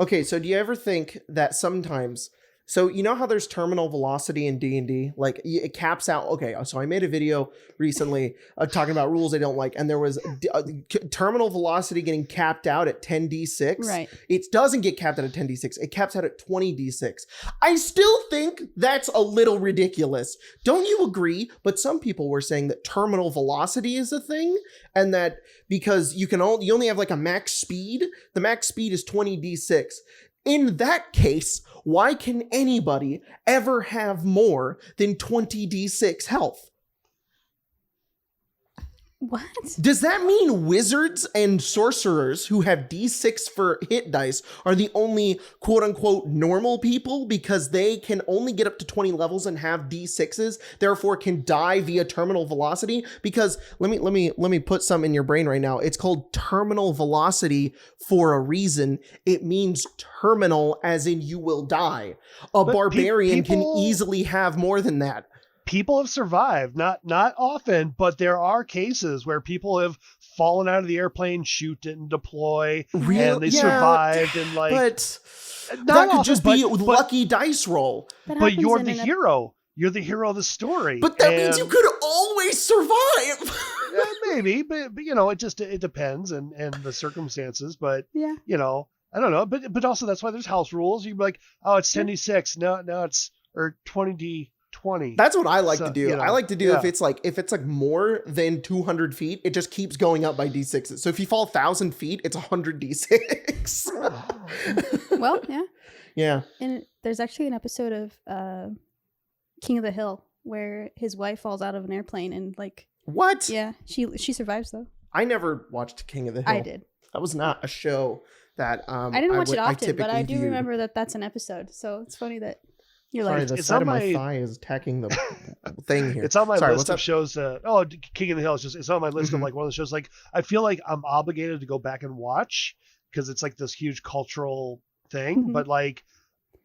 Okay, so do you ever think that sometimes... So you know how there's terminal velocity in D&D? Like it caps out. Okay, so I made a video recently talking about rules I don't like, and there was terminal velocity getting capped out at 10d6. Right. It doesn't get capped out at 10d6. It caps out at 20d6. I still think that's a little ridiculous. Don't you agree? But some people were saying that terminal velocity is a thing, and that because you only have like a max speed. The max speed is 20d6. In that case, why can anybody ever have more than 20d6 health? What? Does that mean wizards and sorcerers who have d6 for hit dice are the only quote unquote normal people because they can only get up to 20 levels and have d6s, therefore can die via terminal velocity? Because let me put some in your brain right now. It's called terminal velocity for a reason. It means terminal as in you will die. A barbarian can easily have more than that. People have survived, not often, but there are cases where people have fallen out of the airplane, shoot and deploy, and they survived. And like, but that could just be lucky dice roll. But you're the hero. You're the hero of the story. But that means you could always survive. Yeah, maybe, but you know, it depends and the circumstances. But yeah, you know, I don't know. But also that's why there's house rules. You'd be like, oh, it's 10d6. No, it's or 20d. 20. That's what I like to do. You know, I like to do if it's like more than 200 feet, it just keeps going up by d6s. So if you fall 1,000 feet, it's 100 d6. Well, yeah. Yeah. And there's actually an episode of King of the Hill where his wife falls out of an airplane and like what? Yeah, she survives though. I never watched King of the Hill. I did. That was not a show that I didn't watch it often, but I do remember that's an episode. So it's funny that you're sorry, the side of my thigh is attacking the thing here. It's on my list of shows. King of the Hill. It's on my list of like one of the shows. Like I feel like I'm obligated to go back and watch because it's like this huge cultural thing. But like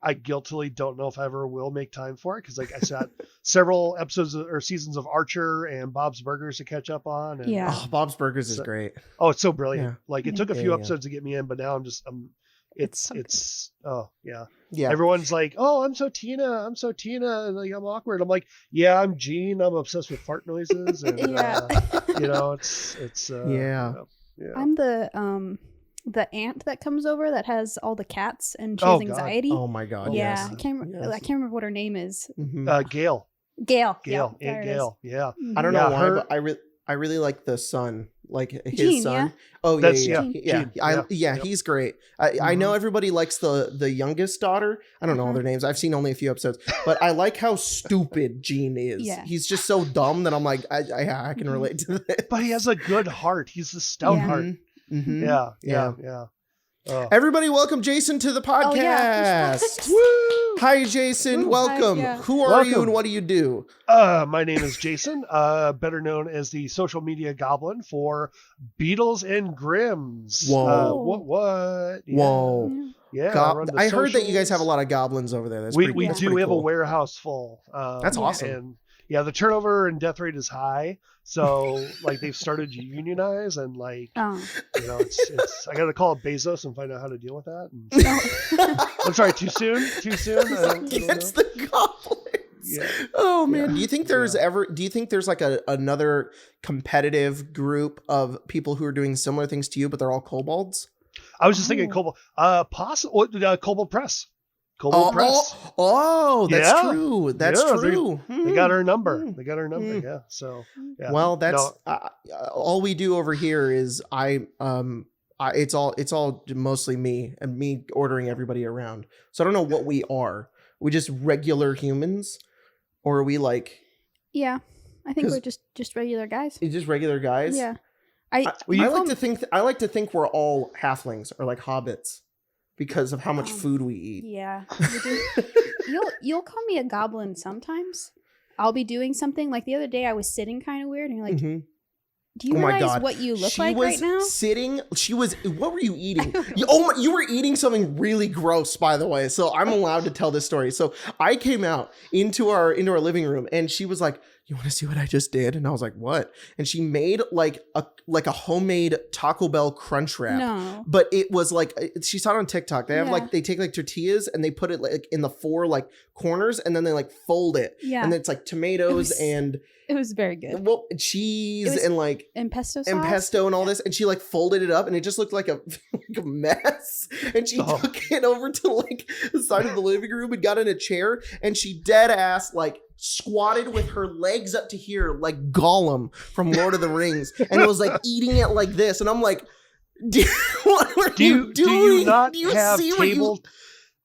I guiltily don't know if I ever will make time for it because like I got several episodes or seasons of Archer and Bob's Burgers to catch up on. And, Bob's Burgers is great. Oh, it's so brilliant. Yeah. Like it took a few episodes to get me in, but now it's everyone's like, oh, I'm so Tina, and like I'm awkward. I'm like, yeah, I'm Gene, I'm obsessed with fart noises, and you know, it's I'm the aunt that comes over that has all the cats and she has anxiety. Oh my god. Yeah, I can't remember what her name is. Gail. Aunt Gail. Yeah. I don't know why, but I really like the son, like his Gene, son. Yeah? Oh yeah, he's great. I know everybody likes the youngest daughter. I don't know all their names. I've seen only a few episodes, but I like how stupid Gene is. Yeah. He's just so dumb that I'm like, I can relate to this. But he has a good heart. He's a stout heart. Mm-hmm. Yeah. Everybody, welcome Jason to the podcast. Woo! Hi, Jason. Welcome. Hi, Who are you and what do you do? My name is Jason, better known as the social media goblin for Beadles and Grimms. Whoa. What? Yeah. Whoa. Yeah. I heard that you guys have a lot of goblins over there. We do. We have a warehouse full. That's awesome. And the turnover and death rate is high. So like they've started to unionize and like, you know, it's I got to call up Bezos and find out how to deal with that. And, I'm sorry, too soon? Against the goblins. Yeah. Oh man. Do you think there's like another competitive group of people who are doing similar things to you, but they're all kobolds? I was just thinking kobold, Kobold Press. Press. Oh, that's true. That's true. They got our number. Yeah. So, yeah. Well, that's all we do over here is it's all mostly me and me ordering everybody around. So I don't know what we are. We just regular humans, or are we like? Yeah, I think we're just regular guys. It's just regular guys. Yeah. I like to think we're all halflings or like hobbits. Because of how much food we eat. Yeah. You'll call me a goblin sometimes. I'll be doing something. Like the other day I was sitting kind of weird and you're like, do you realize what you look like right now? What were you eating? You were eating something really gross, by the way. So I'm allowed to tell this story. So I came out into our living room and she was like, you want to see what I just did? And I was like, what? And she made like a homemade Taco Bell crunch wrap. No. But it was like, she saw it on TikTok. They have like, they take like tortillas and they put it like in the 4 like corners and then they like fold it. Yeah. And it's like tomatoes and it was very good. Well, cheese and like and pesto sauce. And pesto and all this. And she like folded it up and it just looked like a mess. And she took it over to like the side of the living room and got in a chair and she dead ass like squatted with her legs up to here like Gollum from Lord of the Rings and it was like eating it like this. And I'm like, what are you doing? Do you not have table?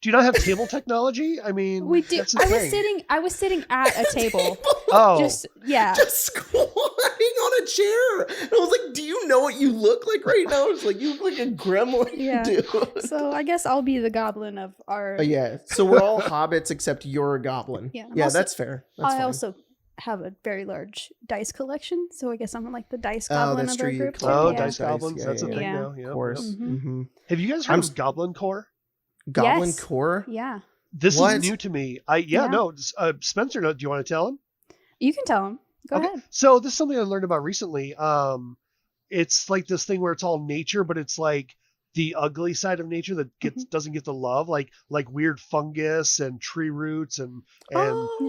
Do you not have table technology? I mean, we do. I was sitting at a table. Just squatting on a chair. And I was like, do you know what you look like right now? It's like, you look like a gremlin, dude. So I guess I'll be the goblin of our... yeah, so we're all hobbits except you're a goblin. Yeah, also, that's fair. That's I fine. Also have a very large dice collection, so I guess I'm like the dice goblin of our group. Dice goblins, that's a thing now. Of course. Mm-hmm. Have you guys heard of Goblin Core? Goblin Core? Yeah. This is new to me. Spencer, do you want to tell him? You can tell him. Go ahead. So this is something I learned about recently. It's like this thing where it's all nature, but it's like the ugly side of nature that doesn't get the love, like weird fungus and tree roots and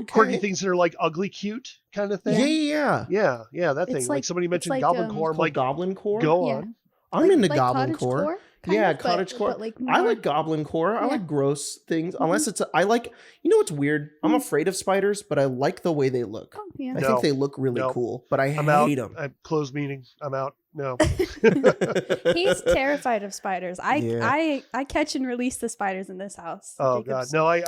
quirky things that are like ugly cute kind of thing. Yeah. That thing. Like somebody mentioned Goblin Core. I'm like, Goblin Core? Go on. I'm into Goblin Core. Cottage core. But like I like Goblin Core. I like gross things. Unless it's, I like, you know what's weird? I'm afraid of spiders, but I like the way they look. I think they look really cool, but I hate them. Closed meeting. I'm out. No. He's terrified of spiders. I catch and release the spiders in this house. Oh God. No, I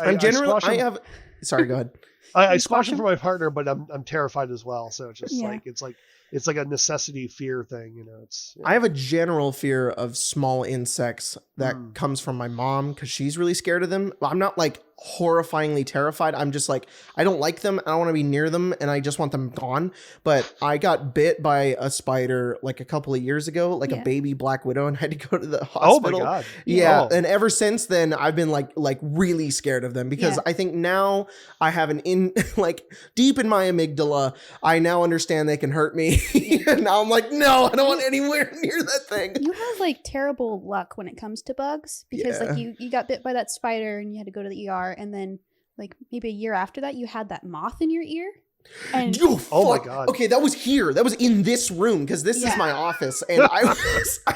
have, sorry, go ahead. I squash them for my partner, but I'm terrified as well. So it's just it's like a necessity fear thing, you know. I have a general fear of small insects that comes from my mom because she's really scared of them. I'm not like horrifyingly terrified. I'm just like, I don't like them. I don't want to be near them and I just want them gone. But I got bit by a spider like a couple of years ago, like a baby black widow, and I had to go to the hospital. Oh my God. Yeah. And ever since then I've been like really scared of them because I think now I have deep in my amygdala, I now understand they can hurt me. And now I'm like, no, I don't want anywhere near that thing. You have like terrible luck when it comes to bugs because like you got bit by that spider and you had to go to the ER, and then like maybe a year after that you had that moth in your ear. And oh my God. Okay, that was here. That was in this room because this is my office, and I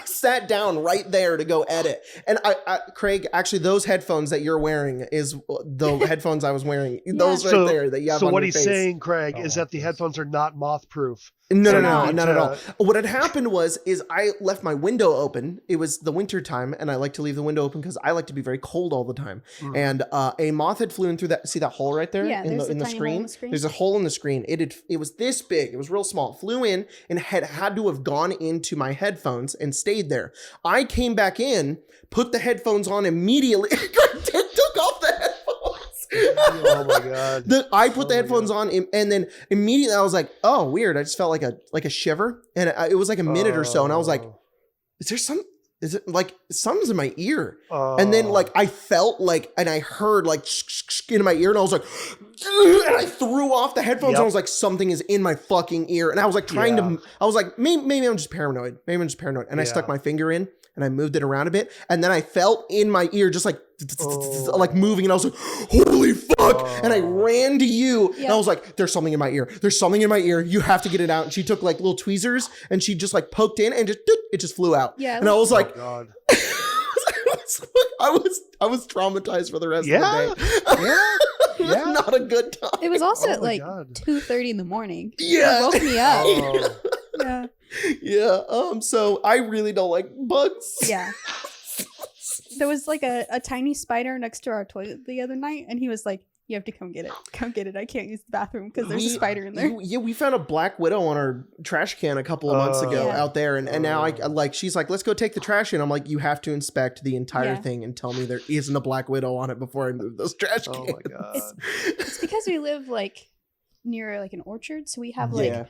sat down right there to go edit. And I Craig, actually, those headphones that you're wearing is the headphones I was wearing. Those there that you have. So on what your he's face. Saying, Craig, is that the headphones are not moth proof. No, not at all. What had happened is I left my window open. It was the winter time, and I like to leave the window open because I like to be very cold all the time. And a moth had flown through that. See that hole right there in the screen? There's a hole in the screen. It was this big. It was real small. It flew in and had to have gone into my headphones and stayed there. I came back in, put the headphones on immediately, took off the headphones. Oh my God. I put the headphones on and then immediately I was like, oh, weird. I just felt like a shiver, and it was like a minute or so, and I was like, is it like something's in my ear? And then like I felt like, and I heard like in my ear, and I was like, and I threw off the headphones, and I was like, something is in my fucking ear, and I was like trying to, I was like, maybe I'm just paranoid. And I stuck my finger in and I moved it around a bit, and then I felt in my ear just like moving, and I was like, holy fuck. And I ran to you and I was like, there's something in my ear, you have to get it out. And she took like little tweezers and she just like poked in and it just flew out. And I was like, God. I was traumatized for the rest of the day. It was not a good time. It was also at like 2:30 in the morning. It woke me up. So I really don't like bugs. There was like a tiny spider next to our toilet the other night, and he was like, you have to come get it. I can't use the bathroom because there's a spider in there. Yeah, we found a black widow on our trash can a couple of months ago out there, and now she's like, let's go take the trash in. I'm like, you have to inspect the entire thing and tell me there isn't a black widow on it before I move those trash cans. Oh my God. It's because we live like near like an orchard, so we have like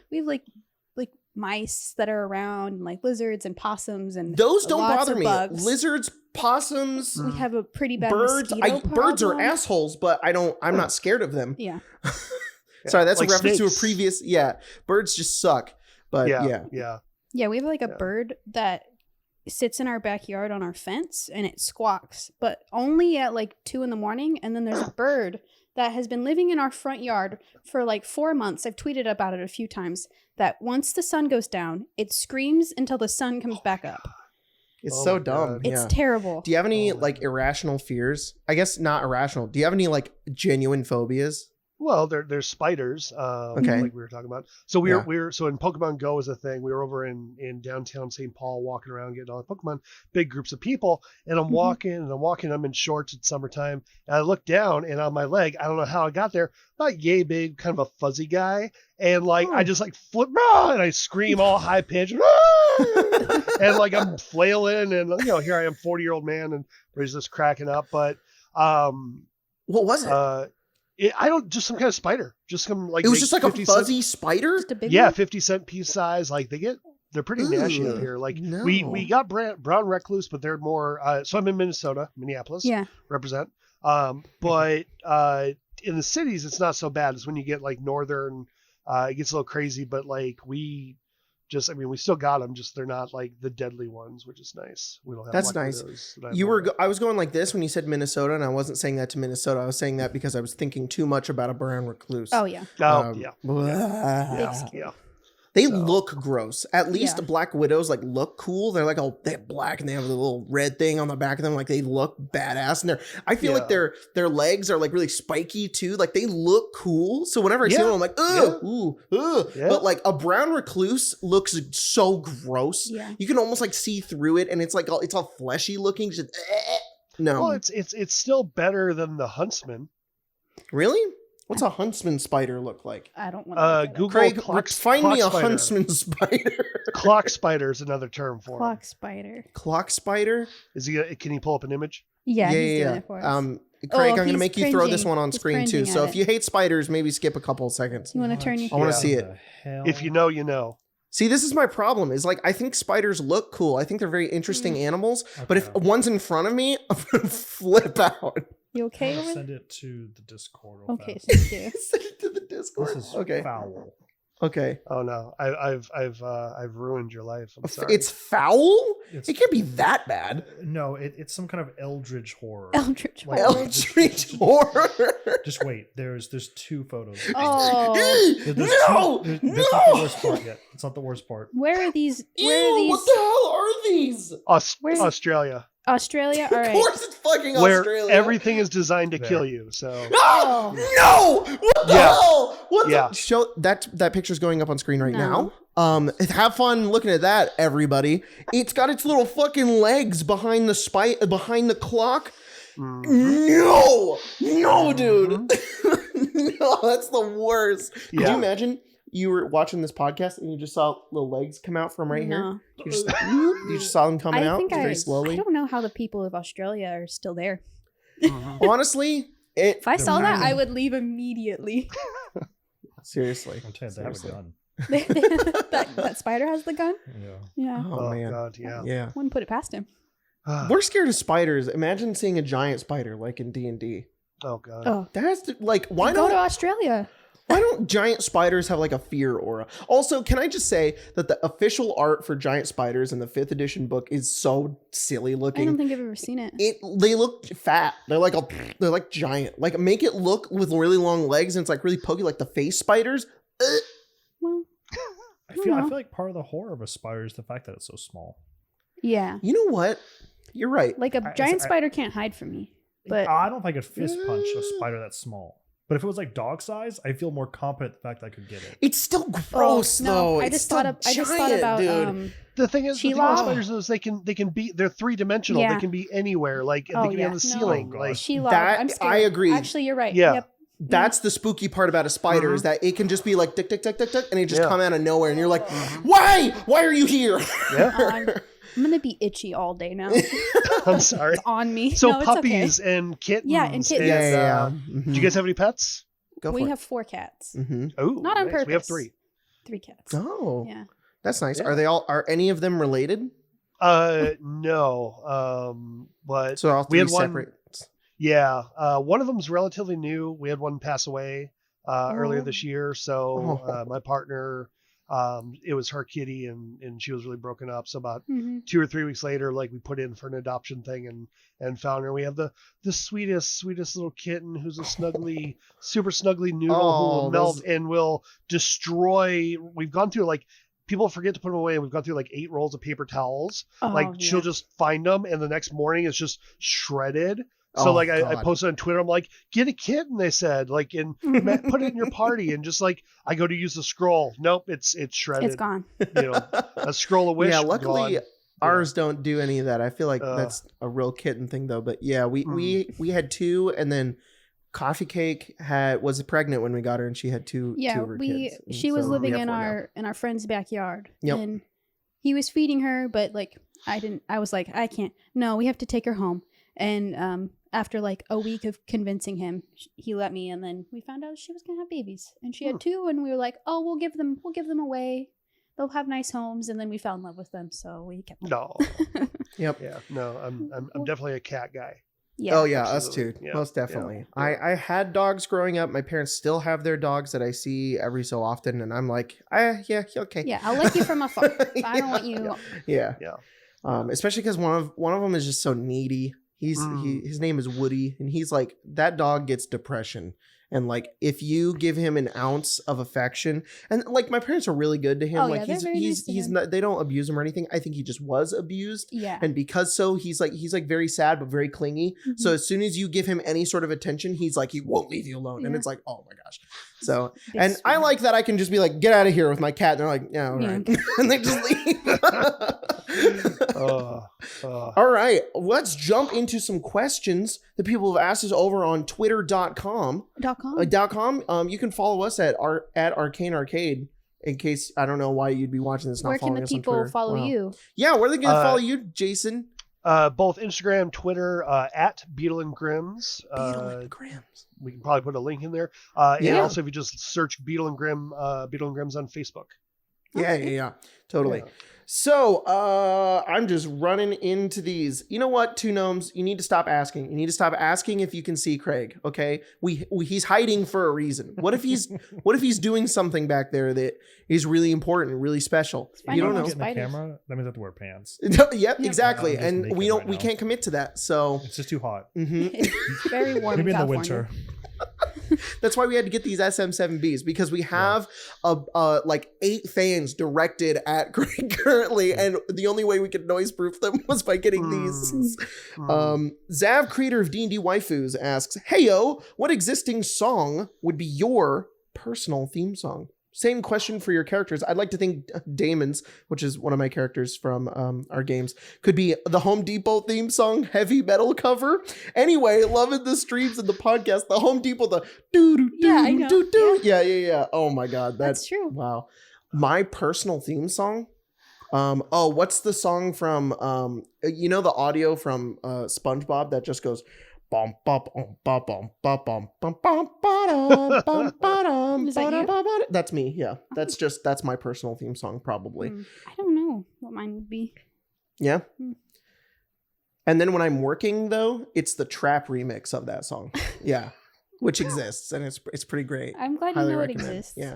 mice that are around, and like lizards and possums, and those don't bother me. Bugs. Lizards, possums, we have a pretty bad birds. Birds are assholes, but I'm not scared of them. Sorry, that's like a reference snakes. to a previous. Yeah, birds just suck. But Yeah. Yeah, we have like a bird that sits in our backyard on our fence and it squawks, but only at like 2 a.m. And then there's a bird that has been living in our front yard for like 4 months. I've tweeted about it a few times that once the sun goes down, it screams until the sun comes back up. It's so dumb. God. It's terrible. Do you have any like irrational fears? I guess not irrational. Do you have any like genuine phobias? Well, there's spiders, Okay. like we were talking about. So we were so in Pokemon Go is a thing. We were over in downtown St. Paul walking around getting all the Pokemon, big groups of people, and I'm walking. I'm in shorts. It's summertime, and I look down, and on my leg, I don't know how I got there, not yay big, kind of a fuzzy guy, and like I just like flip, and I scream all high pitched, and like I'm flailing, and here I am, 40-year-old man, and everybody's just cracking up. But what was it? Just some kind of spider. Just some like it was just like a fuzzy spider. Just a big yeah, one? 50-cent piece size. Like they're pretty nasty up here. Like no. we got brown recluse, but they're more. So I'm in Minneapolis. Yeah. Represent. But in the cities, it's not so bad. It's when you get like northern, it gets a little crazy. But like we still got them. Just they're not like the deadly ones, which is nice. We don't have. That's nice. I was going like this when you said Minnesota, and I wasn't saying that to Minnesota. I was saying that because I was thinking too much about a brown recluse. Oh yeah. Yeah. They look gross. At least black widows like look cool. They're like they're black and they have a little red thing on the back of them. Like they look badass. And I feel like their legs are like really spiky too. Like they look cool. So whenever I see them, I'm like, ugh. But like a brown recluse looks so gross. Yeah. You can almost like see through it, and it's like it's all fleshy looking. Just, no. Well, it's still better than the huntsman. Really? What's a huntsman spider look like? I don't want to Google Craig, find me a spider. huntsman spider. Clock spider is another term for clock spider. Clock spider? Can you pull up an image? Yeah, he's doing it for us. Craig, I'm going to make you throw this one on He's screen too. So if it. you hate spiders, maybe skip a couple of seconds. You want to turn your... I want to see it. If you know, you know. See, this is my problem. Is like I think spiders look cool. I think they're very interesting animals. Okay. But if one's in front of me, I'm going to flip out. You okay with it? Send it to the Discord. Okay, thank you. Send it to the Discord. This is okay. foul. Okay. Oh no, I've ruined your life. I'm sorry. It's foul? It can't be that bad. No, it's some kind of eldritch horror. Eldritch horror. Eldritch horror. Just wait. There's 2 photos. Oh no! That's not the worst part yet. It's not the worst part. Where are these? Ew, what the hell are these? Australia. Australia? All right. Of course it's fucking Where Australia. everything is designed to kill you. So. Oh, no! What the hell? What the? Show that picture's going up on screen right now. Have fun looking at that, everybody. It's got its little fucking legs behind the clock. Mm-hmm. No, dude. No, that's the worst. Could you imagine? You were watching this podcast and you just saw little legs come out from right here. You just saw them coming out very slowly. I don't know how the people of Australia are still there. Honestly, if I saw that, I would leave immediately. Seriously, I'll tell you, they have a gun. that spider has the gun. Yeah. Oh man. God, yeah. Wouldn't put it past him. We're scared of spiders. Imagine seeing a giant spider like in D&D. Oh god. Oh, that has to why go to Australia? Why don't giant spiders have like a fear aura? Also, can I just say that the official art for giant spiders in the 5th edition book is so silly looking. I don't think I've ever seen it. They look fat. They're like giant. Like make it look with really long legs and it's like really pokey like the face spiders. Well, I feel like part of the horror of a spider is the fact that it's so small. Yeah. You know what? You're right. Like a giant spider can't hide from me. But I don't know if I could fist punch a spider that's small. But if it was like dog size, I feel more confident the fact that I could get it. It's still gross though. I just thought about dude. The thing is, the thing about spiders is they can be, they're 3-dimensional. Yeah. They can be anywhere. Like they can be on the ceiling. Like I'm scared. I agree. Actually, you're right. Yeah. Yep. That's the spooky part about a spider is that it can just be like tick tick tick tick tick and it just come out of nowhere and you're like, why are you here? Yeah. I'm gonna be itchy all day now. I'm sorry. It's on me. So no, puppies okay. and kittens. Yeah, and kittens. Yeah. Do you guys have any pets? We have 4 cats. Mm-hmm. Oh, not on purpose. We have 3. 3 cats. Oh, yeah, that's nice. Yeah. Are any of them related? No. But so all 3 separate. Yeah. One of them's relatively new. We had one pass away. earlier this year. So my partner, it was her kitty, and she was really broken up. So about 2 or 3 weeks later, like we put in for an adoption thing and found her. We have the sweetest little kitten who's a super snuggly noodle who will melt and will destroy. We've gone through like, people forget to put them away. We've gone through like 8 rolls of paper towels. She'll just find them, and the next morning it's just shredded. So I posted on Twitter, I'm like, get a kitten, they said, like, and put it in your party, and just like I go to use the scroll. Nope, it's shredded. It's gone. A scroll of wish. Yeah, luckily gone. ours don't do any of that. I feel like that's a real kitten thing though. But yeah, we had 2, and then Coffee Cake was pregnant when we got her, and she had two of her kids. She was living in our friend's backyard. Yep. And he was feeding her, but like I was like, I can't. No, we have to take her home. And after like a week of convincing him, he let me, and then we found out she was gonna have babies, and she had 2, and we were like, oh, we'll give them away. They'll have nice homes, and then we fell in love with them, so we kept them. No. Yep. Yeah. No, I'm definitely a cat guy. Yeah. Oh yeah, absolutely. Us too. Yeah. Most definitely. Yeah. I had dogs growing up. My parents still have their dogs that I see every so often, and I'm like, yeah, okay. Yeah, I'll like you from afar. I don't want you. Yeah. Especially because one of them is just so needy. His name is Woody, and he's like, that dog gets depression. And like, if you give him an ounce of affection, and like my parents are really good to him. Like he's not, they don't abuse him or anything. I think he just was abused. Yeah. And because he's like very sad, but very clingy. Mm-hmm. So as soon as you give him any sort of attention, he's like, he won't leave you alone. Yeah. And it's like, oh my gosh. So, and I like that I can just be like, get out of here with my cat. And they're like, yeah, all right. And they just leave. All right, let's jump into some questions that people have asked us over on twitter.com. You can follow us at Arcane Arcade, in case, I don't know why you'd be watching this. Where can the people follow you? Yeah, where are they going to follow you, Jason? Both Instagram, Twitter, at Beadle and Grimms. Beadle and Grimms. We can probably put a link in there. And also if you just search Beadle and Grimms on Facebook. Yeah, totally. Yeah. So, I'm just running into these. You know what, Two Gnomes? You need to stop asking. You need to stop asking if you can see Craig. Okay, he's hiding for a reason. What if he's doing something back there that is really important, really special? You don't know. Get in the camera, that means I have to wear pants. Yep, exactly. And we can't commit to that. So it's just too hot. Mm-hmm. It's very warm. Maybe in the winter. That's why we had to get these SM7Bs, because we have like 8 fans directed at Craig currently, and the only way we could noise proof them was by getting these. Zav, creator of D&D Waifus, asks, "Heyo, what existing song would be your personal theme song?" Same question for your characters. I'd like to think Damon's, which is one of my characters from our games, could be the Home Depot theme song, heavy metal cover. Anyway, loving the streams and the podcast. The Home Depot, the do. Yeah. Oh my God, that's true. Wow. My personal theme song. What's the song from? The audio from SpongeBob that just goes. Is that you? That's me. Yeah, that's my personal theme song probably. I don't know what mine would be. Yeah. And then when I'm working though, it's the trap remix of that song. Yeah, which exists, and it's pretty great. I'm glad you know it exists. Yeah.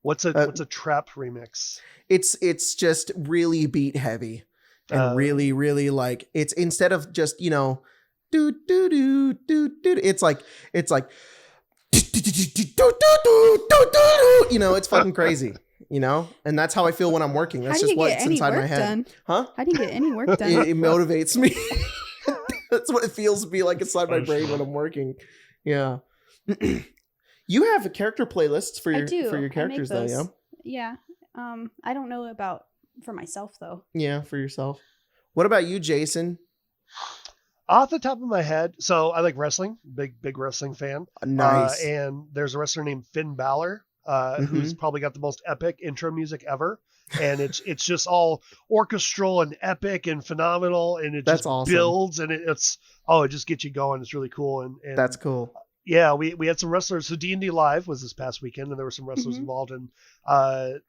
What's a trap remix? It's just really beat heavy and really like, it's instead of just do do do do do. It's like it's fucking crazy, and that's how I feel when I'm working. That's just what's inside my head. Done? Huh? How do you get any work done? It motivates me. That's what it feels to be like inside my brain when I'm working. Yeah. You have a character playlists for your characters though, yeah? Yeah. I don't know about for myself though. Yeah, for yourself. What about you, Jason? Off the top of my head, so I like wrestling, big wrestling fan. Nice. And there's a wrestler named Finn Balor, who's probably got the most epic intro music ever. And it's just all orchestral and epic and phenomenal, and it just awesome. Builds, and it just gets you going. It's really cool. And that's cool. Yeah, we had some wrestlers. So D&D Live was this past weekend, and there were some wrestlers involved, and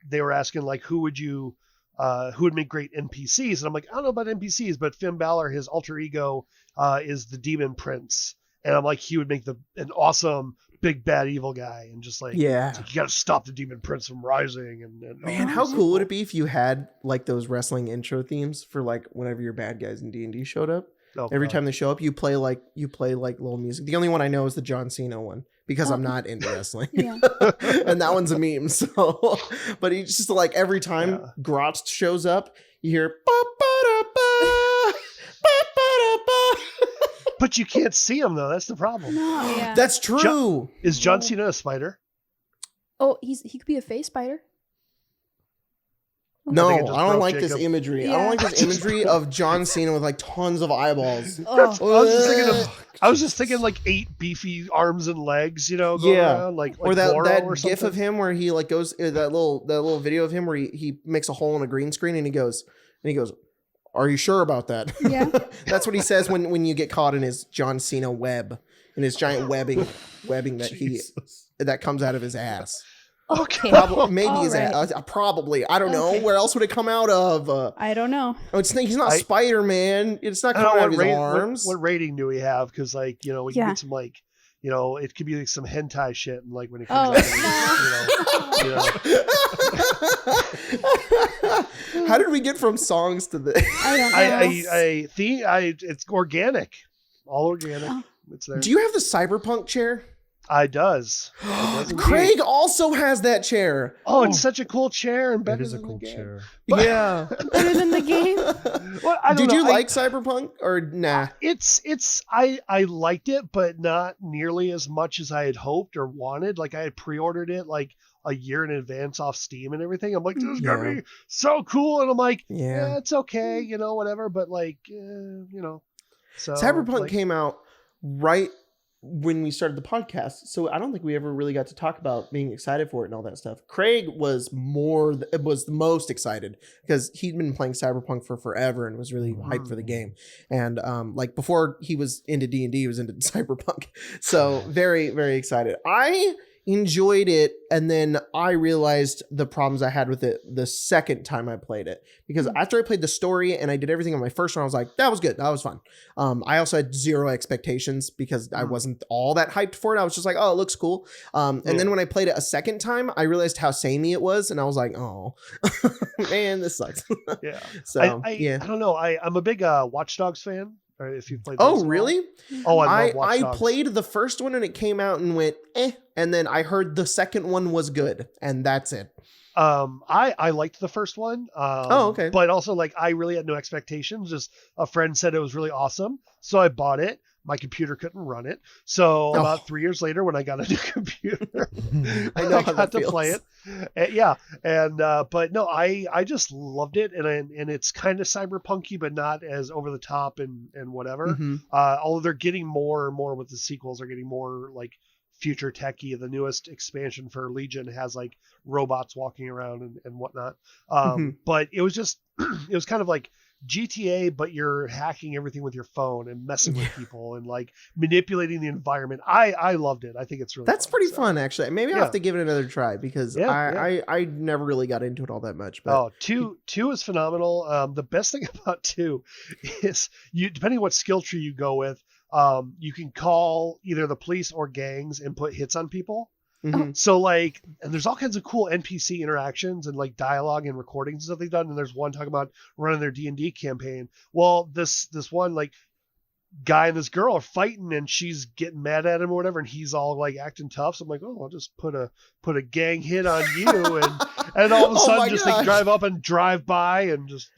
they were asking like, who would make great NPCs? And I'm like, I don't know about NPCs, but Finn Balor, his alter ego, is the Demon Prince, and I'm like, he would make an awesome big bad evil guy, and just like, Yeah. it's like, you got to stop the demon prince from rising. And Man, how cool would it be if you had like those wrestling intro themes for like whenever your bad guys in D&D showed up? Every time they show up, you play like little music. The only one I know is the John Cena one because I'm not into wrestling. Yeah. And that one's a meme. So, but he's just like every time Grotz shows up, you hear ba-ba-da-ba, ba-ba-da-ba. But you can't see him though. That's the problem. No, yeah. That's true. Is John Cena a spider? Oh, he could be a face spider. No, I don't like this imagery. Yeah. I don't like this imagery of John Cena with like tons of eyeballs. Oh. I was just thinking like 8 beefy arms and legs, going around like or that or gif of him where he like goes that little video of him where he makes a hole in a green screen and he goes, "Are you sure about that?" Yeah. That's what he says when you get caught in his John Cena web, in his giant webbing that comes out of his ass. Okay. Maybe his ass. Probably. I don't know. Where else would it come out of? I don't know. He's not Spider-Man. It's not coming out of his arms. What rating do we have? Because we can get some it could be like some hentai shit, and like when it comes out, How did we get from songs to this? I don't know. It's organic, all organic. It's there. Do you have the Cyberpunk chair? It does. Craig also has that chair. Oh, it's such a cool chair and better It is a than cool the game. chair. Yeah. Better than the game. Well, I don't Did know. you like Cyberpunk or nah? I liked it, but not nearly as much as I had hoped or wanted. Like I had pre-ordered it like a year in advance off Steam and everything. I'm like, this is gonna be so cool, and I'm like, yeah, it's okay, whatever. But like, so Cyberpunk came out right when we started the podcast, so I don't think we ever really got to talk about being excited for it and all that stuff. Craig was the most excited because he'd been playing Cyberpunk for forever and was really hyped for the game. And like before he was into D&D, he was into Cyberpunk. So very, very excited. I enjoyed it, and then I realized the problems I had with it the second time I played it, because after I played the story and I did everything on my first one, I was like, that was good, that was fun. I also had zero expectations because I wasn't all that hyped for it. I was just like, oh, it looks cool. And then when I played it a second time, I realized how samey it was, and I was like, oh man, this sucks. Yeah. So I don't know. I'm a big Watch Dogs fan. Or if you played Oh, really? Oh, I love Watch Dogs. I played the first one and it came out and went and then I heard the second one was good, and that's it. I liked the first one. Okay. But also like I really had no expectations. Just a friend said it was really awesome, so I bought it. My computer couldn't run it, so about 3 years later, when I got a new computer, I know how got that feels. play it. But no, I just loved it, and it's kind of cyberpunky, but not as over the top and whatever. Although they're getting more and more with the sequels, are getting more like future techy. The newest expansion for Legion has like robots walking around and whatnot. But it was just it was kind of like GTA, but you're hacking everything with your phone and messing with people and like manipulating the environment. I loved it. I think it's really That's pretty fun, actually. Maybe I'll have to give it another try because I never really got into it all that much. But two is phenomenal. The best thing about 2 is you, depending on what skill tree you go with, you can call either the police or gangs and put hits on people. So like, and there's all kinds of cool NPC interactions and like dialogue and recordings and stuff they've done. And there's one talking about running their D&D campaign. Well, this one like guy and this girl are fighting and she's getting mad at him or whatever, and he's all like acting tough. So I'm like, oh, I'll just put a gang hit on you, and all of a sudden just like drive up and drive by and just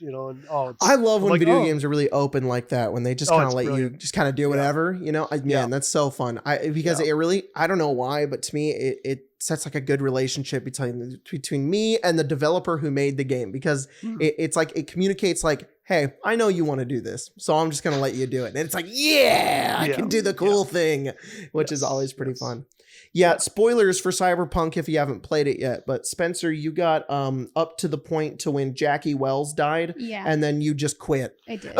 I love when video games are really open like that, when they just kind of let you just kind of do whatever. That's so fun. Because it really, I don't know why, but to me it sets like a good relationship between me and the developer who made the game, because it's like it communicates like, hey, I know you want to do this, so I'm just gonna let you do it. And it's like, I can do the cool thing, which is always pretty fun. Spoilers for Cyberpunk if you haven't played it yet, but Spencer, you got up to the point to when Jackie Wells died, and then you just quit. I did.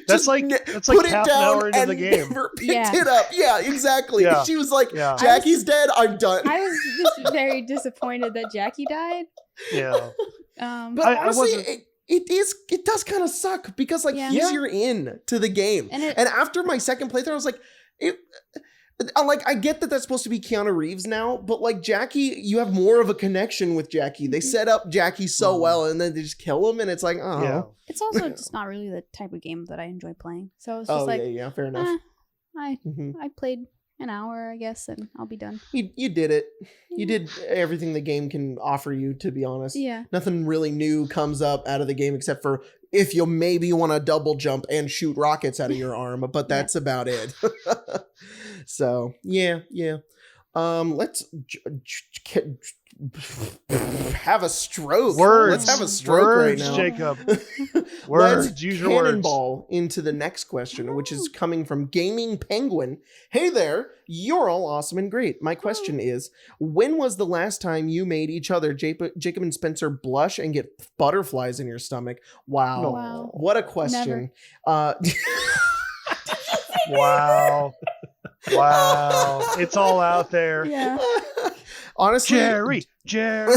That's like put half it an down hour into and the game. Never picked it up. Yeah, exactly. Yeah. She was like, Jackie's dead, I'm done. I was just very disappointed that Jackie died. Yeah. But honestly, it does kind of suck because like he's your in to the game. And after my second playthrough, I was like, I get that that's supposed to be Keanu Reeves now, but like Jackie, you have more of a connection with Jackie. They set up Jackie so well, and then they just kill him, and it's like, oh. Yeah. It's also just not really the type of game that I enjoy playing. So it's just fair enough. I played an hour, I guess, and I'll be done. You did it. You did everything the game can offer you, to be honest. Yeah. Nothing really new comes up out of the game except for if you maybe want to double jump and shoot rockets out of your arm, but that's about it. So, yeah. Let's have a stroke. Let's have a stroke right now. Jacob. Let's cannonball into the next question, which is coming from Gaming Penguin. Hey there, you're all awesome and great. My question is, when was the last time you made each other, Jacob and Spencer, blush and get butterflies in your stomach? Wow. What a question. Wow. It's all out there. Yeah. Honestly, Jerry.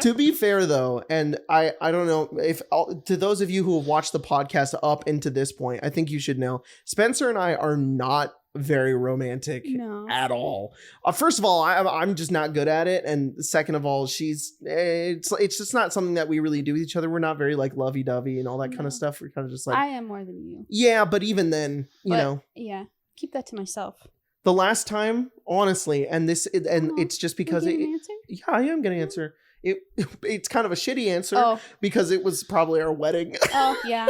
To be fair though, and I don't know if to those of you who have watched the podcast up into this point, I think you should know Spencer and I are not very romantic at all. First of all, I'm just not good at it, and second of all, it's just not something that we really do with each other. We're not very like lovey-dovey and all that kind of stuff. We're kind of just like, I am more than you. Yeah, but even then, you know. Yeah, keep that to myself. The last time, honestly, it's just because I am gonna answer. It's kind of a shitty answer because it was probably our wedding. Oh yeah.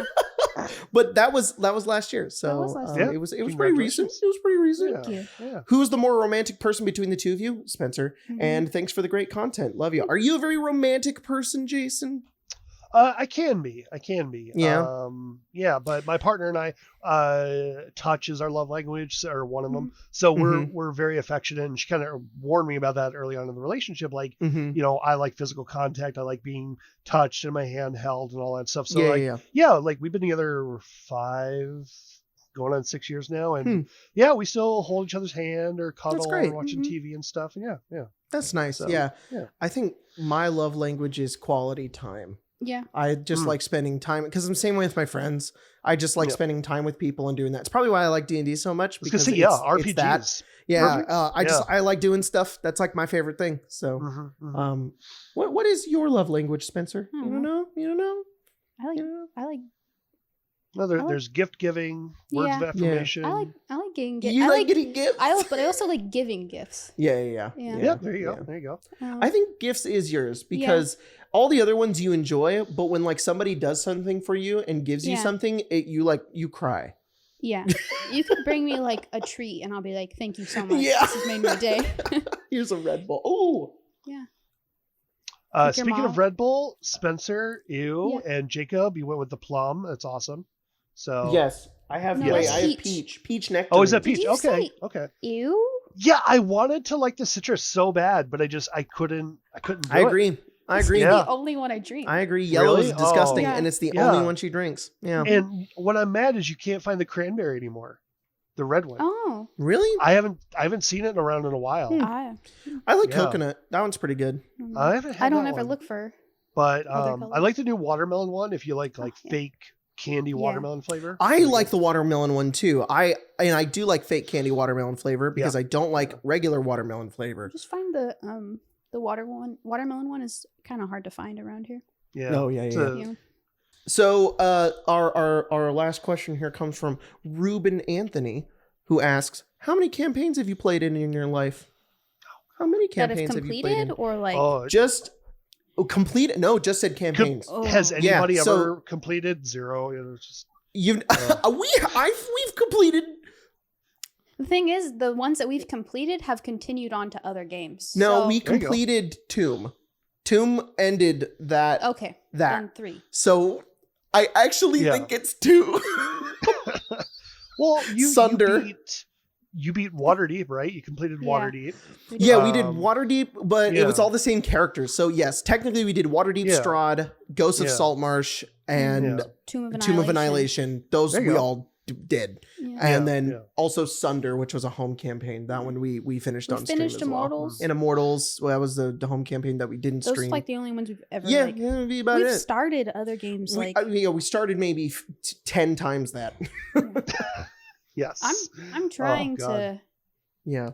But that was last year, so it was pretty recent. It was pretty recent. Thank you. Yeah. Who's the more romantic person between the two of you, Spencer? Mm-hmm. And thanks for the great content. Love you. Are you a very romantic person, Jason? I can be. Yeah. But my partner and I, touch is our love language, or one of them. So we're very affectionate, and she kind of warned me about that early on in the relationship. Like, you know, I like physical contact. I like being touched and my hand held and all that stuff. So like we've been together 5, going on 6 years now, and we still hold each other's hand or cuddle or watching TV and stuff. And yeah. That's nice. So, yeah. I think my love language is quality time. Yeah. I just like spending time because I'm the same way with my friends. I just like spending time with people and doing that. It's probably why I like D&D so much because RPGs. It's that. Yeah. I like doing stuff. That's like my favorite thing. So, what is your love language, Spencer? You don't know? I like. No, there's gift giving, words of affirmation. I like getting gifts. You like getting gifts? But I also like giving gifts. Yeah. There you go. I think gifts is yours because all the other ones you enjoy, but when like somebody does something for you and gives you something, you cry. Yeah. You could bring me like a treat and I'll be like, thank you so much. Yeah. This has made my day. Here's a Red Bull. Oh. Yeah. Speaking of Red Bull, Spencer, and Jacob, you went with the plum. That's awesome. So yes, I have. No, I have peach. Peach nectarine. Oh, is that peach? Did you Okay. Ew. Yeah, I wanted to like the citrus so bad, but I couldn't. Do I agree. It's the only one I drink. I agree. Yellow is disgusting, and it's the only one she drinks. Yeah. And what I'm mad is you can't find the cranberry anymore, the red one. Oh, really? I haven't seen it around in a while. I like coconut. That one's pretty good. I don't ever look for. But I like the new watermelon one. If you like fake candy watermelon flavor. I like the watermelon one too. I do like fake candy watermelon flavor because I don't like regular watermelon flavor. Just find the watermelon one is kind of hard to find around here. Yeah. Oh yeah. So our last question here comes from Ruben Anthony, who asks, "How many campaigns have you played in your life? How many campaigns have you played in?" Or like just complete? No, just said campaigns. Has anybody ever completed 0? It was just we've completed. The thing is, the ones that we've completed have continued on to other games. No, we completed Tomb. Tomb ended that. Okay, then 3. So I actually think it's 2. Well, Sunder. You beat Waterdeep, right? You completed Waterdeep. Yeah, we did Waterdeep, but it was all the same characters. So yes, technically we did Waterdeep, Strahd, Ghost of Saltmarsh, and Tomb of Annihilation. Those we all did. Yeah. And then yeah. also Sunder, which was a home campaign. That one we finished We on stream finished as well. Immortals. And Immortals, well, that was the home campaign that we didn't Those stream. are like the only ones we've ever yeah, like. that'd be about We've it. started other games like. We started maybe 10 times that. Yes. I'm trying God. Yeah.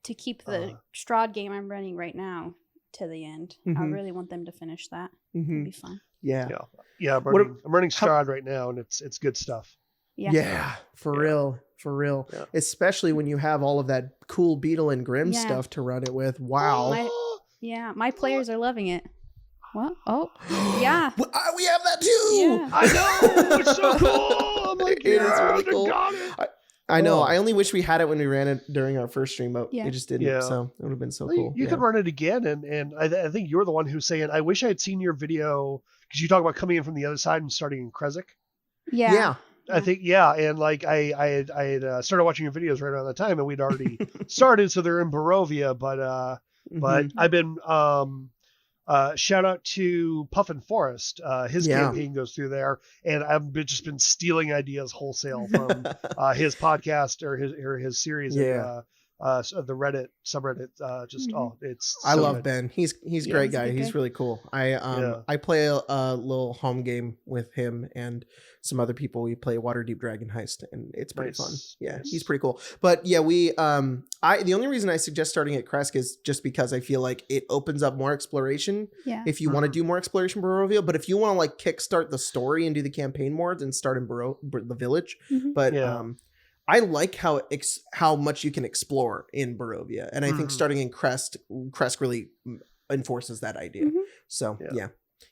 to keep the Strahd game I'm running right now to the end. I Mhm. really want them to finish that. Mhm. It'd be fun. Yeah. Yeah. I'm running Strahd right now, and it's good stuff. Yeah. Yeah, for real. Yeah. Especially when you have all of that cool Beadle and Grimms Yeah. stuff to run it with. Wow. My players are loving it. What? Oh, yeah. We have that too. Yeah. I know. It's so cool. I'm like, It is yeah, really they cool. got it. I know. Oh. I only wish we had it when we ran it during our first stream, but Yeah. we just didn't. Yeah. So it would have been so Well, cool. You could run it again, and I think you're the one who's saying, I wish I had seen your video, because you talk about coming in from the other side and starting in Krezhik. Yeah. I think, and like I had started watching your videos right around that time, and we'd already started, so they're in Barovia, but Mhm. I've been shout out to Puffin Forest. His campaign goes through there, and I've just been stealing ideas wholesale from his podcast or his series. Yeah. The Reddit subreddit. It's. I so love good. Ben. He's a great he's a guy. good He's guy. really cool. I play a little home game with him and some other people. We play Waterdeep Dragon Heist, and it's pretty Nice. fun. Yeah, Nice. he's pretty cool. But yeah, the only reason I suggest starting at Krezhik is just because I feel like it opens up more exploration Yeah. if you want to do more exploration in Barovia. But if you want to like kickstart the story and do the campaign more, then start in the village. Mhm. But Yeah. I like how much you can explore in Barovia, and I think starting in Krezhik really enforces that idea. Mhm. So Yeah.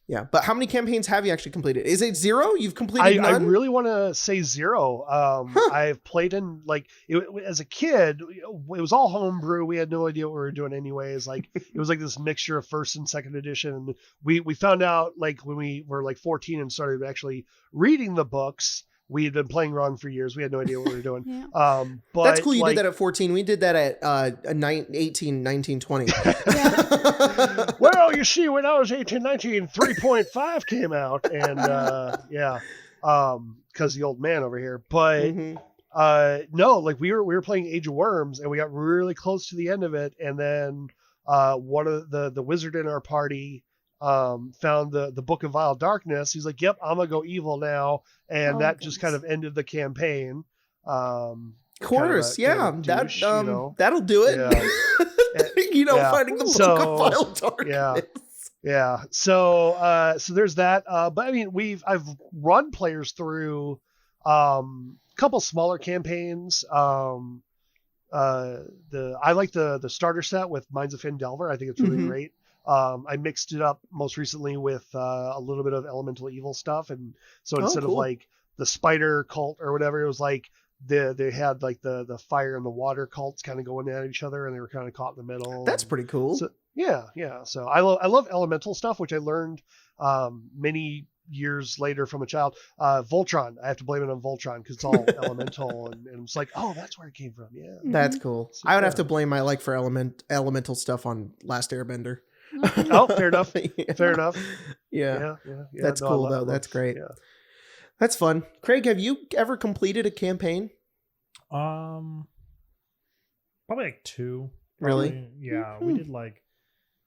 yeah. But how many campaigns have you actually completed? Is it 0? You've completed I none? really want to say 0. I've played in as a kid. It was all homebrew. We had no idea what we were doing anyways. Like it was like this mixture of first and second edition. And we found out like when we were like 14 and started actually reading the books. We had been playing wrong for years. We had no idea what we were doing. Yeah. But That's cool. You like, did that at 14. We did that at 18, 19, 20. Well, you see, when I was 18, 19, 3.5 came out, and because the old man over here. But Mhm. no, like we were playing Age of Worms, and we got really close to the end of it, and then one of the wizard in our party found the Book of Vile Darkness. He's like, "Yep, I'm gonna go evil now," and that just kind of ended the campaign. Of course, yeah. douche, That'll do it. Yeah. Finding the So, Book of Vile Darkness. Yeah. So there's that. But I mean, I've run players through a couple smaller campaigns. I like the starter set with Minds of Fendelver. I think it's really great. I mixed it up most recently with a little bit of Elemental Evil stuff, and so instead of like the spider cult or whatever, it was like they had like the fire and the water cults kind of going at each other, and they were kind of caught in the middle. That's pretty cool. So, yeah. So I love elemental stuff, which I learned many years later from a child. Voltron, I have to blame it on Voltron because it's all elemental, and it's like, oh, that's where it came from. Yeah, That's cool. So, I would have to blame my like for elemental stuff on Last Airbender. Oh, fair enough. Yeah. Fair enough. Yeah. That's No, cool I though. love- That's great. Yeah. That's fun. Craig, have you ever completed a campaign? Probably like 2. Really? Probably. Yeah, we did like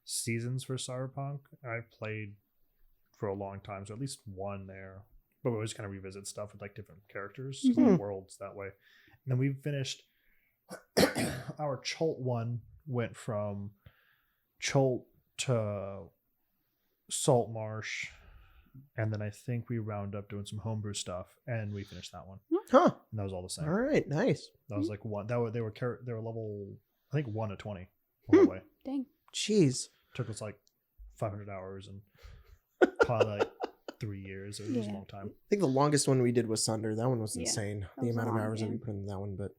seasons for Cyberpunk. I played for a long time, so at least 1 there. But we always kind of revisit stuff with like different characters, worlds that way. And then we finished our Cholt one. Went from Cholt to Salt Marsh, and then I think we round up doing some homebrew stuff, and we finished that one. Huh. And that was all the same. All right. Nice. That was like one. They were level, I think 1 to 20 all the way. Dang. Jeez. Took us like 500 hours and probably like 3 years. It was a long time. I think the longest one we did was Sunder. That one was Yeah, insane. that The was a amount of long hours that we game. put in that one, but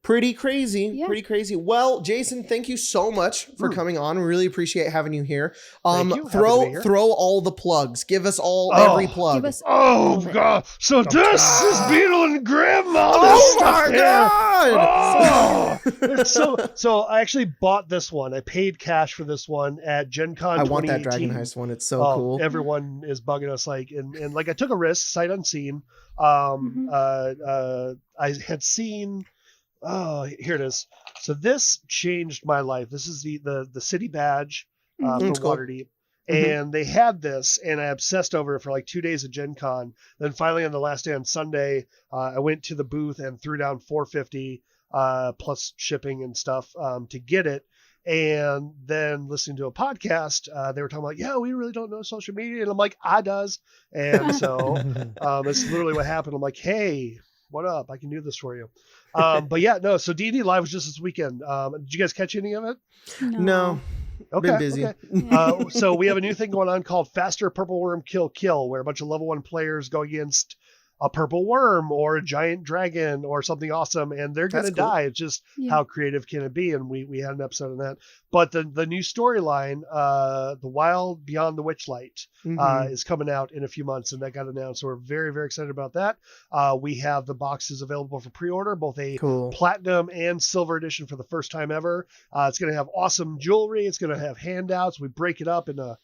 Pretty crazy. Yeah. Pretty crazy. Well, Jason, thank you so much for coming on. We really appreciate having you here. Thank you. Happy to be Throw here. throw all the plugs. Give us all every plug. Give us Oh all of it. god! So this is Beadle and Grimms. Oh my god! Oh! So I actually bought this one. I paid cash for this one at Gen Con. I want that 2018. Dragon Heist one. It's so cool. Everyone is bugging us and like I took a risk, sight unseen. I had seen. Oh, here it is. So this changed my life. This is the city badge for It's cool. Waterdeep. And they had this, and I obsessed over it for like 2 days at Gen Con. Then finally on the last day on Sunday, I went to the booth and threw down $450 plus shipping and stuff to get it. And then listening to a podcast, they were talking about, yeah, we really don't know social media. And I'm like, I does. And so it's literally what happened. I'm like, hey, what up? I can do this for you. But yeah, no. So D&D Live was just this weekend. Did you guys catch any of it? No. Okay. Been busy. Okay. So we have a new thing going on called Faster Purple Worm Kill, where a bunch of level 1 players go against a purple worm or a giant dragon or something awesome, and they're going to That's cool. die. It's just how creative can it be? And we had an episode on that. But the new storyline, The Wild Beyond the Witchlight, is coming out in a few months, and that got announced. So we're very, very excited about that. We have the boxes available for pre-order, both a platinum and silver edition for the first time ever. It's going to have awesome jewelry. It's going to have handouts. We break it up into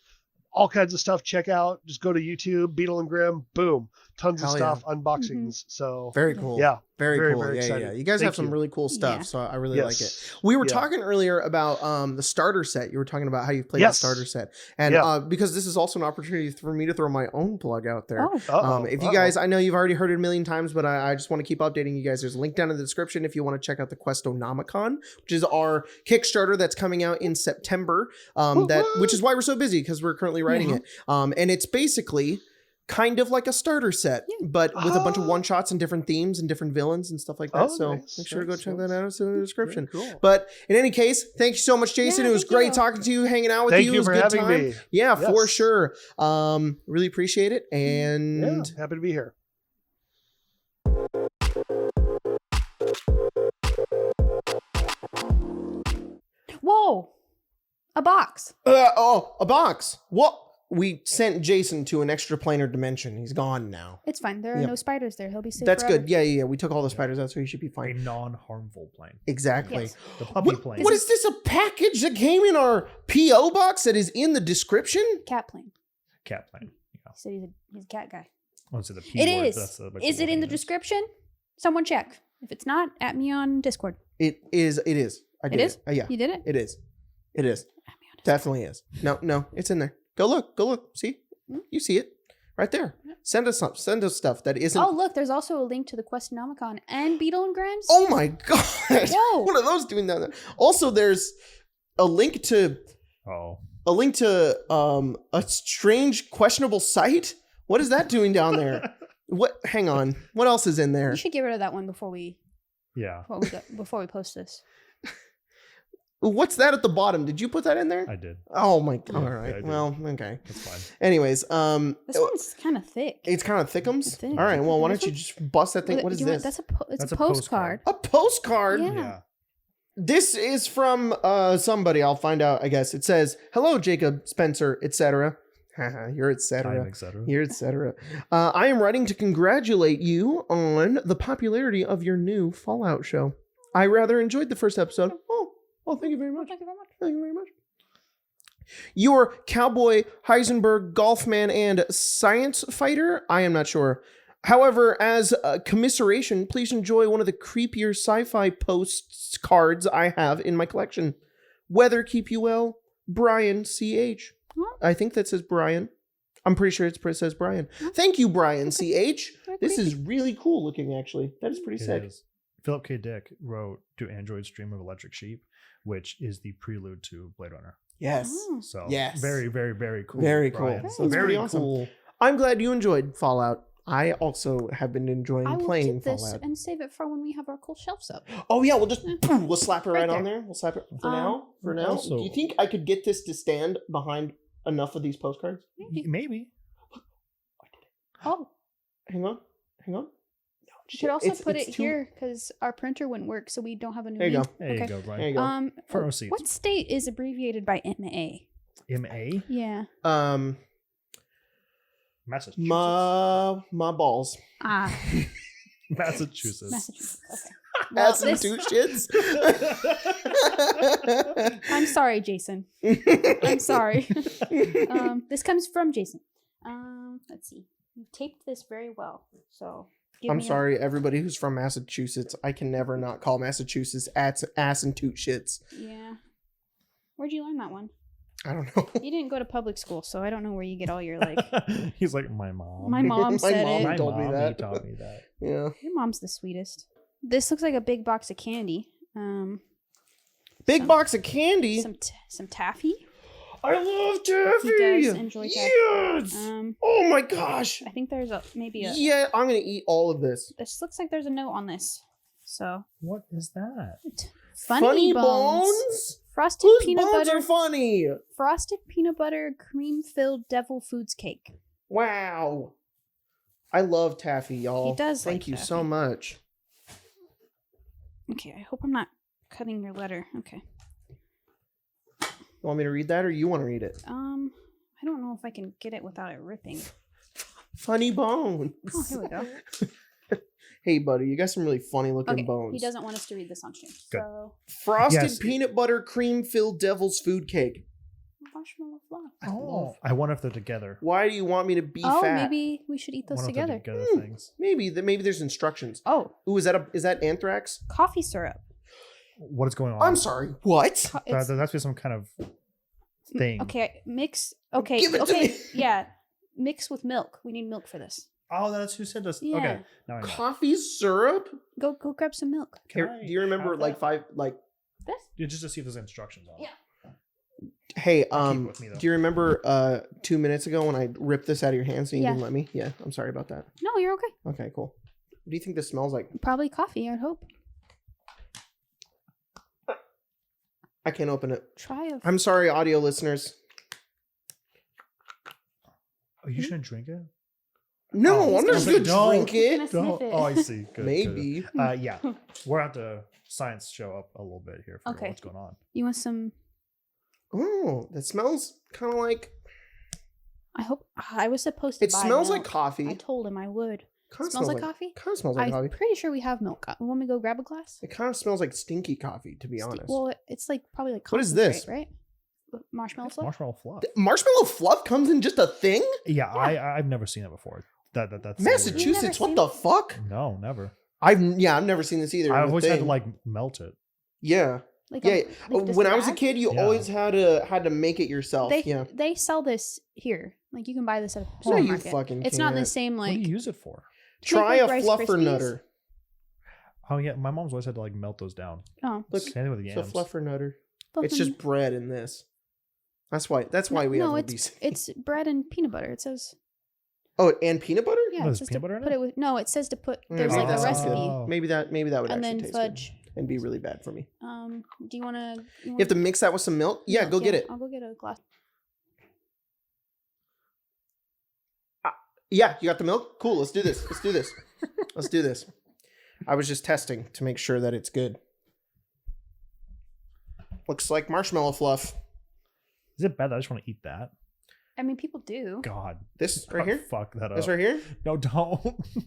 all kinds of stuff. Check out, just go to YouTube, Beadle and Grimm, boom, tons of stuff, unboxings. So very cool. Yeah. Very cool. Very yeah, excited. yeah. You guys have some really cool stuff, Yeah. so I really like it. We were talking earlier about the starter set. You were talking about how you played the starter set. And because this is also an opportunity for me to throw my own plug out there. If you guys, I know you've already heard it a million times, but I just want to keep updating you guys. There's a link down in the description if you want to check out the Questonomicon, which is our Kickstarter that's coming out in September. Which is why we're so busy, because we're currently writing it. And it's basically kind of like a starter set, but with a bunch of one-shots and different themes and different villains and stuff like that. So make sure to go check that out. It's in the description. Cool. But in any case, thank you so much, Jason. It was great talking to you, hanging out with you. Thank It you was for a good having time. me. Yeah, for sure. Really appreciate it. And happy to be here. Whoa! A box. A box. What? We sent Jason to an extraplanar dimension. He's gone now. It's fine. There are no spiders there. He'll be safe. That's forever. good. Yeah. We took all the spiders out, so he should be A fine. non-harmful plane. Exactly. Yes. The puppy plane. What is this? A package that came in our P.O Box that is in the description? Cat plane. Cat plane. Yeah. He said he's a cat guy. Once the P It word, is. that's the, Is it in the description? Someone check. If it's not, at me on Discord. It is. I did It is? Yeah. You did it? It is. It is. At me on Discord. Definitely is. No, it's in there. Go look. See? You see it right there. Send us stuff that isn't. Oh, look, there's also a link to the Questonomicon and Beadle and Grimms. Oh my god. Whoa. What are those doing down there? Also, there's a link to a strange, questionable site. What is that doing down there? What? Hang on. What else is in there? You should get rid of that one before we post this. What's that at the bottom? Did you put that in there? I did. Oh my god. Yeah, All right. yeah, I did. Well, okay. That's fine. Anyways, This one's kind of thick. it's kind of thickums. It's thick. All right. Well, why don't This you one- just bust that thing? What is Do you this? want- it's That's a a postcard. A postcard. Yeah. Yeah. This is from somebody. I'll find out, I guess. It says, "Hello, Jacob, Spencer, etc." You're etc. etc. You're etc. I am writing to congratulate you on the popularity of your new Fallout show. I rather enjoyed the first episode. Oh, thank you very much. Thank you very much. Thank you very much. Your cowboy, Heisenberg, golfman, and science fighter? I am not sure. However, as a commiseration, please enjoy one of the creepier sci-fi postcards I have in my collection. Weather keep you well, Brian CH. I think that says Brian. I'm pretty sure it says Brian. Thank you, Brian CH. This is really cool looking, actually. That is pretty sick. Is. Philip K. Dick wrote "Do Androids Dream of Electric Sheep," which is the prelude to Blade Runner. Yes. So Yes. very, very, very cool. Very cool. Brian. That's So very very awesome. cool. I'm glad you enjoyed Fallout. I also have been enjoying I will playing keep this Fallout. and save it for when we have our cool shelves up. Oh yeah, we'll just we'll slap it right on there. there. We'll slap it for now. For now, also- do you think I could get this to stand behind enough of these postcards? Maybe. Oh, Hang on. You could also put it's it too- here because our printer wouldn't work, so we don't have a new There you name. go. There you go, There Brian. you go. For receipts. What state is abbreviated by MA? MA? Yeah. Massachusetts. My balls. Ah, Massachusetts. Massachusetts. Okay. Well, Ass and two shits. I'm sorry, Jason. I'm sorry. This comes from Jason. Let's see. You taped this very well, so. I'm sorry, everybody who's from Massachusetts. I can never not call Massachusetts ass and toot shits. Yeah. Where'd you learn that one? I don't know. You didn't go to public school, so I don't know where you get all your like. He's like, my mom. My mom said mom it. My told me mommy that. taught me that. Yeah. Your mom's the sweetest. This looks like a big box of candy. Big Some- box of candy. Some taffy. I love taffy. He does enjoy taffy. Yes. Oh my gosh. I think there's maybe a. Yeah, I'm gonna eat all of this. This looks like there's a note on this. So What is that? funny bones. Frosted Whose peanut bones butter. are funny? Frosted peanut butter cream filled devil foods cake. Wow. I love taffy, y'all. He does Thank like you taffy. so much. Okay, I hope I'm not cutting your letter. Okay. You want me to read that or you want to read it? I don't know if I can get it without it ripping. Funny bones. Oh, here we go. Hey, buddy, you got some really funny looking Okay, bones. he doesn't want us to read this on stream. Good. So, Frosted Yes. peanut butter cream filled devil's food cake. marshmallow fluff. Oh, I wonder if they're together. Why do you want me to be Oh, fat? maybe we should eat those Wonder if they're together. things. Maybe there's instructions. Oh, Ooh, is that anthrax? coffee syrup. What is going on? I'm sorry. What? It's- There has to be some kind of thing. okay, mix. Okay, Give it to okay, me. yeah. Mix with milk. We need milk for this. Oh, that's who said this. Yeah. Okay. Now I know. Coffee syrup? Go grab some milk. Can Here, I do you remember have like that? five like This? Yeah, just to see if there's instructions on it. Yeah. hey, I'll keep it with me, though. do you remember 2 minutes ago when I ripped this out of your hands and you Yeah. didn't let me? Yeah, I'm sorry about that. No, you're okay. Okay, cool. What do you think this smells like? Probably coffee. I'd hope. I can't open it. Try a. I'm sorry, audio listeners. Oh, you shouldn't drink it? No, Oh, I'm gonna just say gonna don't. drink it. Gonna sniff it. Oh, I see. Good. Maybe. Good. Yeah. We're at the science show up a little bit here for Okay. what's going on. You want some? Oh, that smells kind of like. I hope. I was supposed to. It buy smells like milk. coffee. I told him I would. Kinda Smells like coffee. Kind of smells like I'm coffee. pretty sure we have milk. Want me to go grab a glass? It kind of smells like stinky coffee, to be honest. Well, it's like probably like. What is this? concentrate, Right. Marshmallow fluff. Marshmallow fluff. Marshmallow fluff comes in just a thing? Yeah, I've never seen it before. That's so weird. Massachusetts, what seen the it? fuck? No, never. I've never seen this either. I've a always had to thing. like melt it. Yeah. Like Yeah. just When the I was a bag? kid, you Yeah. always had to make it yourself. They yeah. they sell this here. Like you can buy this at a No, Walmart you market. fucking It's not the can't. same What do like. you use it for? Try a Rice fluffer Krispies? nutter. Oh yeah, my mom's always had to like melt those down. Oh, Look, Same thing with it's a yams. fluffer nutter. fluff It's and- just bread in this. That's why we have no, obesity. it's bread and peanut butter. It says Oh, and peanut butter? yeah. Oh, It there's says peanut to butter in put it? it with no. It says to put. Yeah, There's maybe like a that sounds recipe, good. Oh. Maybe that would and actually then taste fudge. good and be really bad for me. Do you want to? You have to mix that with some milk? Yeah, go get it. I'll go get a glass. Yeah, you got the milk? Cool, let's do this. Let's do this. I was just testing to make sure that it's good. Looks like marshmallow fluff. Is it bad that I just want to eat that? I mean, people do. God. This right here? Fuck that up. This right here? No, don't.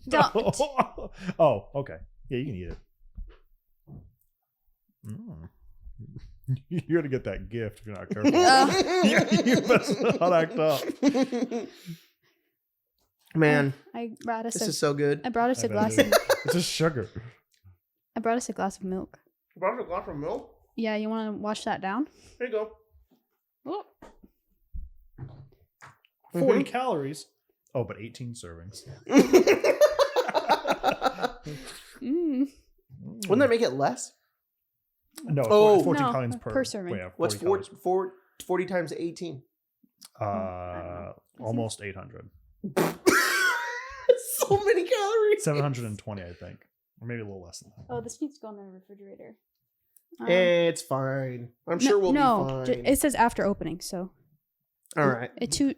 Don't. No. Oh, okay. Yeah, you can eat it. Mm. You're gonna get that gift if you're not careful. You best not act up. Man, I brought us this a. is so good. I brought us I a bet glass. it Of, is. It's just sugar. I brought us a glass of milk. Brought a glass of milk? Yeah, you want to wash that down? There you go. Oh. 40 calories. Oh, but 18 servings. Mm. Wouldn't that make it less? No, Oh. 14 No, calories per per serving. Yeah, What's 40 40 times 18? almost 800. So many calories. 720, I think. Or maybe a little less than that. Oh, this needs to go in the refrigerator. It's fine. I'm sure we'll be fine. It says after opening, so All right. 2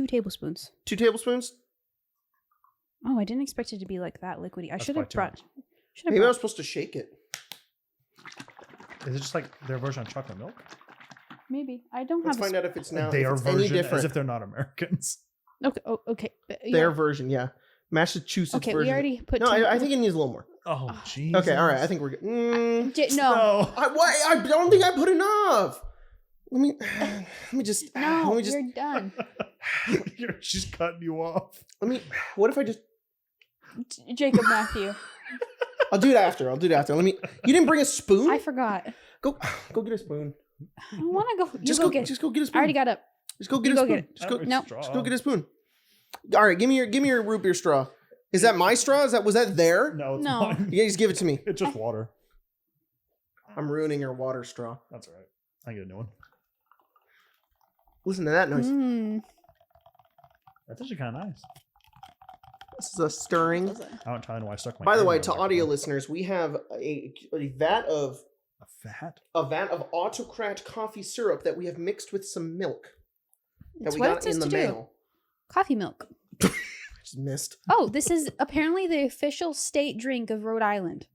tablespoons. 2 tablespoons? Oh, I didn't expect it to be like that liquidy. I should have probably brought. too Maybe I was supposed to shake it. Is it just like their version of chocolate milk? Maybe I don't Let's have. find out if it's now Their if it's any version, different. as if they're not Americans. Okay. Oh, okay. But, yeah. Their version, yeah. Massachusetts Okay, version. we already put. No, I think it needs a little more. Oh, jeez. Okay, all right. I think we're good. No. I don't think I put enough. Let me just. No, let me just. you're done. She's cutting you off. What if I just? Jacob Matthew. I'll do it after. Let me. You didn't bring a spoon? I forgot. Go get a spoon. I don't want to go. Just go get a spoon. I already got up. Just go get a go spoon. get it. Just go get a spoon. All right, give me your root beer straw. Is that my straw? Was that there? No, it's No. mine. Yeah, just give it to me. It's just water. I'm ruining your water straw. That's all right. I get a new one. Listen to that noise. That's actually kind of nice. This is a stirring. I don't tell you why I stuck my. By the ear way, in to there. audio listeners, we have a vat of a vat. autocrat coffee syrup that we have mixed with some milk that It's we what got it says in the to do. mail. Coffee milk. Just missed. Oh, this is apparently the official state drink of Rhode Island.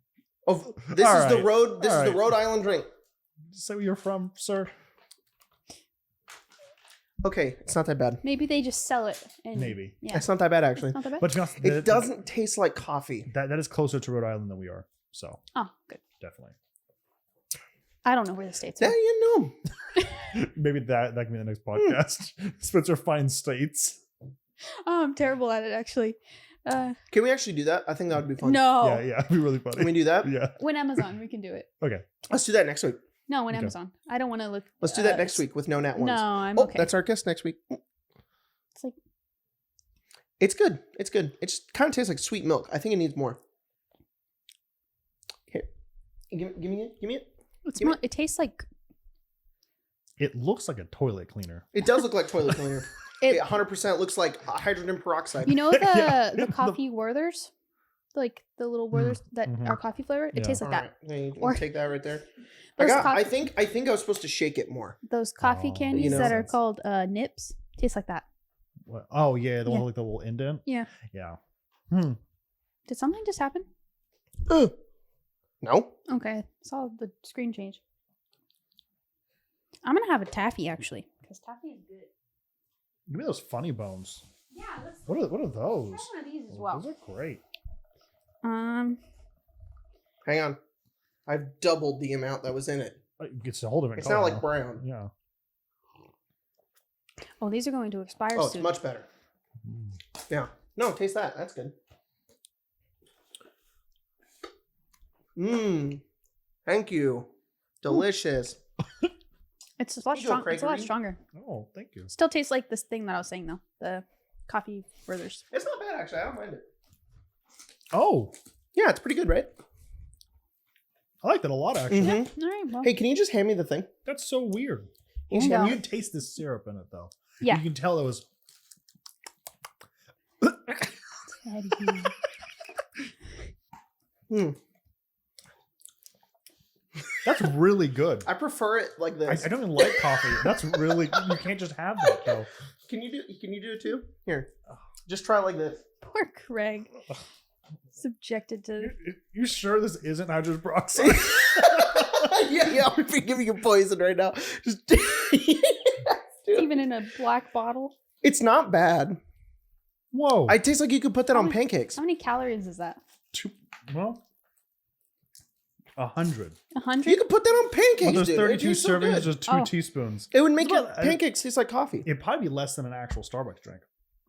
This All is the right. road. This All is the right. Rhode Island drink. Say where you're from, sir. Okay, it's not that bad. Maybe they just sell it. Maybe. Yeah. It's not that bad actually. It's not that bad. But to be honest, It doesn't taste like coffee. That is closer to Rhode Island than we are. So Oh, good. definitely. I don't know where the states are. Yeah, you know. Maybe that can be the next podcast. Spencer finds states. Oh, I'm terrible at it actually. Can we actually do that? I think that would be fun. No. Yeah, it'd be really funny. Can we do that? Yeah. When Amazon, we can do it. Okay. Let's do that next week. No, when Okay. Amazon. I don't want to look. Let's do that next week with no nat ones. No, I'm Oh, okay. that's our guest next week. It's like It's good. It's good. It just kind of tastes like sweet milk. I think it needs more. Here, give me it. Give me it. it tastes like It looks like a toilet cleaner. It does look like toilet cleaner. it. It 100% looks like hydrogen peroxide. You know the Yeah. the coffee Werthers, like the little Werthers that Mhm. are coffee flavored. It Yeah. tastes like All that. right. Hey, Or- take that right there. Those I coffee- think I was supposed to shake it more. Those coffee Oh, candies you know. that are called nips taste like that. What? Oh yeah, the one Yeah. with like the little indent. Yeah. Yeah. Did something just happen? No. Okay, saw the screen change. I'm gonna have a taffy actually, because taffy is good. Give me those funny bones. Yeah, let's What are try those? one of these as well. Those are great. Hang on. I've doubled the amount that was in it. It's a whole different. It's color not like now. brown. Yeah. Oh, these are going to expire Oh, it's soon. much better. Yeah. No, taste that. That's good. Mmm. Thank you. Delicious. It's a lot You go, strong. It's a lot Krezhik. stronger. Oh, thank you. Still tastes like this thing that I was saying though. The coffee Werthers. It's not bad actually. I don't mind it. Oh, Yeah, it's pretty good, right? I like that a lot actually. Mhm. All right. Well, Hey, can you just hand me the thing? That's so weird. You No. You can taste the syrup in it though. Yeah. You can tell it was. Teddy. That's really good. I prefer it like I this. don't even like coffee. That's really. You can't just have that though. Can you do it too? Here. Just try it like this. Poor Craig. Subjected to. You sure this isn't hydrogen peroxide? yeah, I'm giving you poison right now. Just It's even in a black bottle. It's not bad. Whoa. It tastes like you could put that How on many- pancakes. How many calories is that? Well, 100. 100? You could put that on pancakes, Well, there's dude. 32 It tastes so servings, good. just 2 Oh. teaspoons. It would make your Well, I- pancakes taste like coffee. It'd probably be less than an actual Starbucks drink.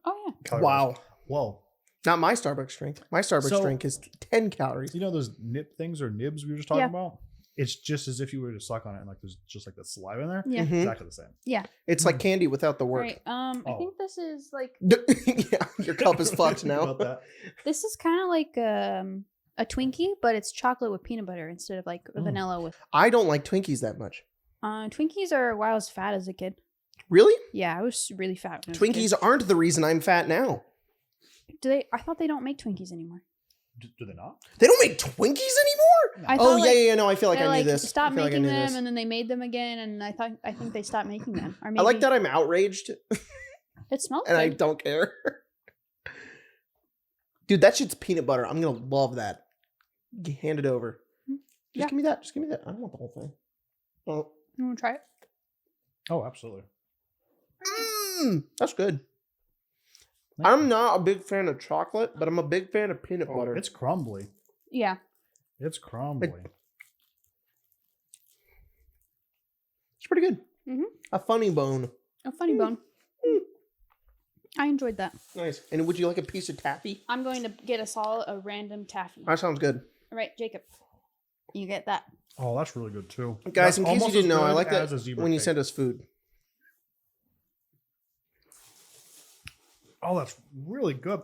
Oh yeah. calorie-wise. Wow. Whoa. Not my Starbucks drink. My Starbucks So- drink is 10 calories. You know those nip things or nibs we were just talking Yeah. about? It's just as if you were to suck on it and like there's just like the saliva in there. Yeah. Mhm. Exactly the same. It's like candy without the All work. right. I Oh. think this is like Yeah, your cup is fucked Think now. about that. this is kind of like a Twinkie, but it's chocolate with peanut butter instead of like vanilla with. I don't like Twinkies that much. Twinkies are why I was fat as a kid. Really? Yeah, I was really fat. When I was a Twinkies kid. aren't the reason I'm fat now. Do they? I thought they don't make Twinkies anymore. Do they not? They don't make Twinkies anymore? I Oh, thought, yeah, like, yeah, no, I feel like they I knew this. stopped I feel like I making knew them, this. and then they made them again, and I think they stopped making them. Or maybe I like that I'm outraged it smells and I good. don't care. Dude, that shit's peanut butter. I'm gonna love that. Hand it over. Just give me that. Just give me that. I don't want the whole thing. Oh. You want to try it? Oh, absolutely. That's good. I'm not a big fan of chocolate, but I'm a big fan of peanut butter. It's crumbly. Yeah. It's crumbly. It's pretty good. Mm-hmm. A funny bone. A funny bone. I enjoyed that. Nice. And would you like a piece of taffy? I'm going to get us all a random taffy. That sounds good. All right, Jacob. You get that. Oh, that's really good too. Guys, That's in case you almost didn't as know, I good like that as a zebra when you cake. send us food. Oh, that's really good.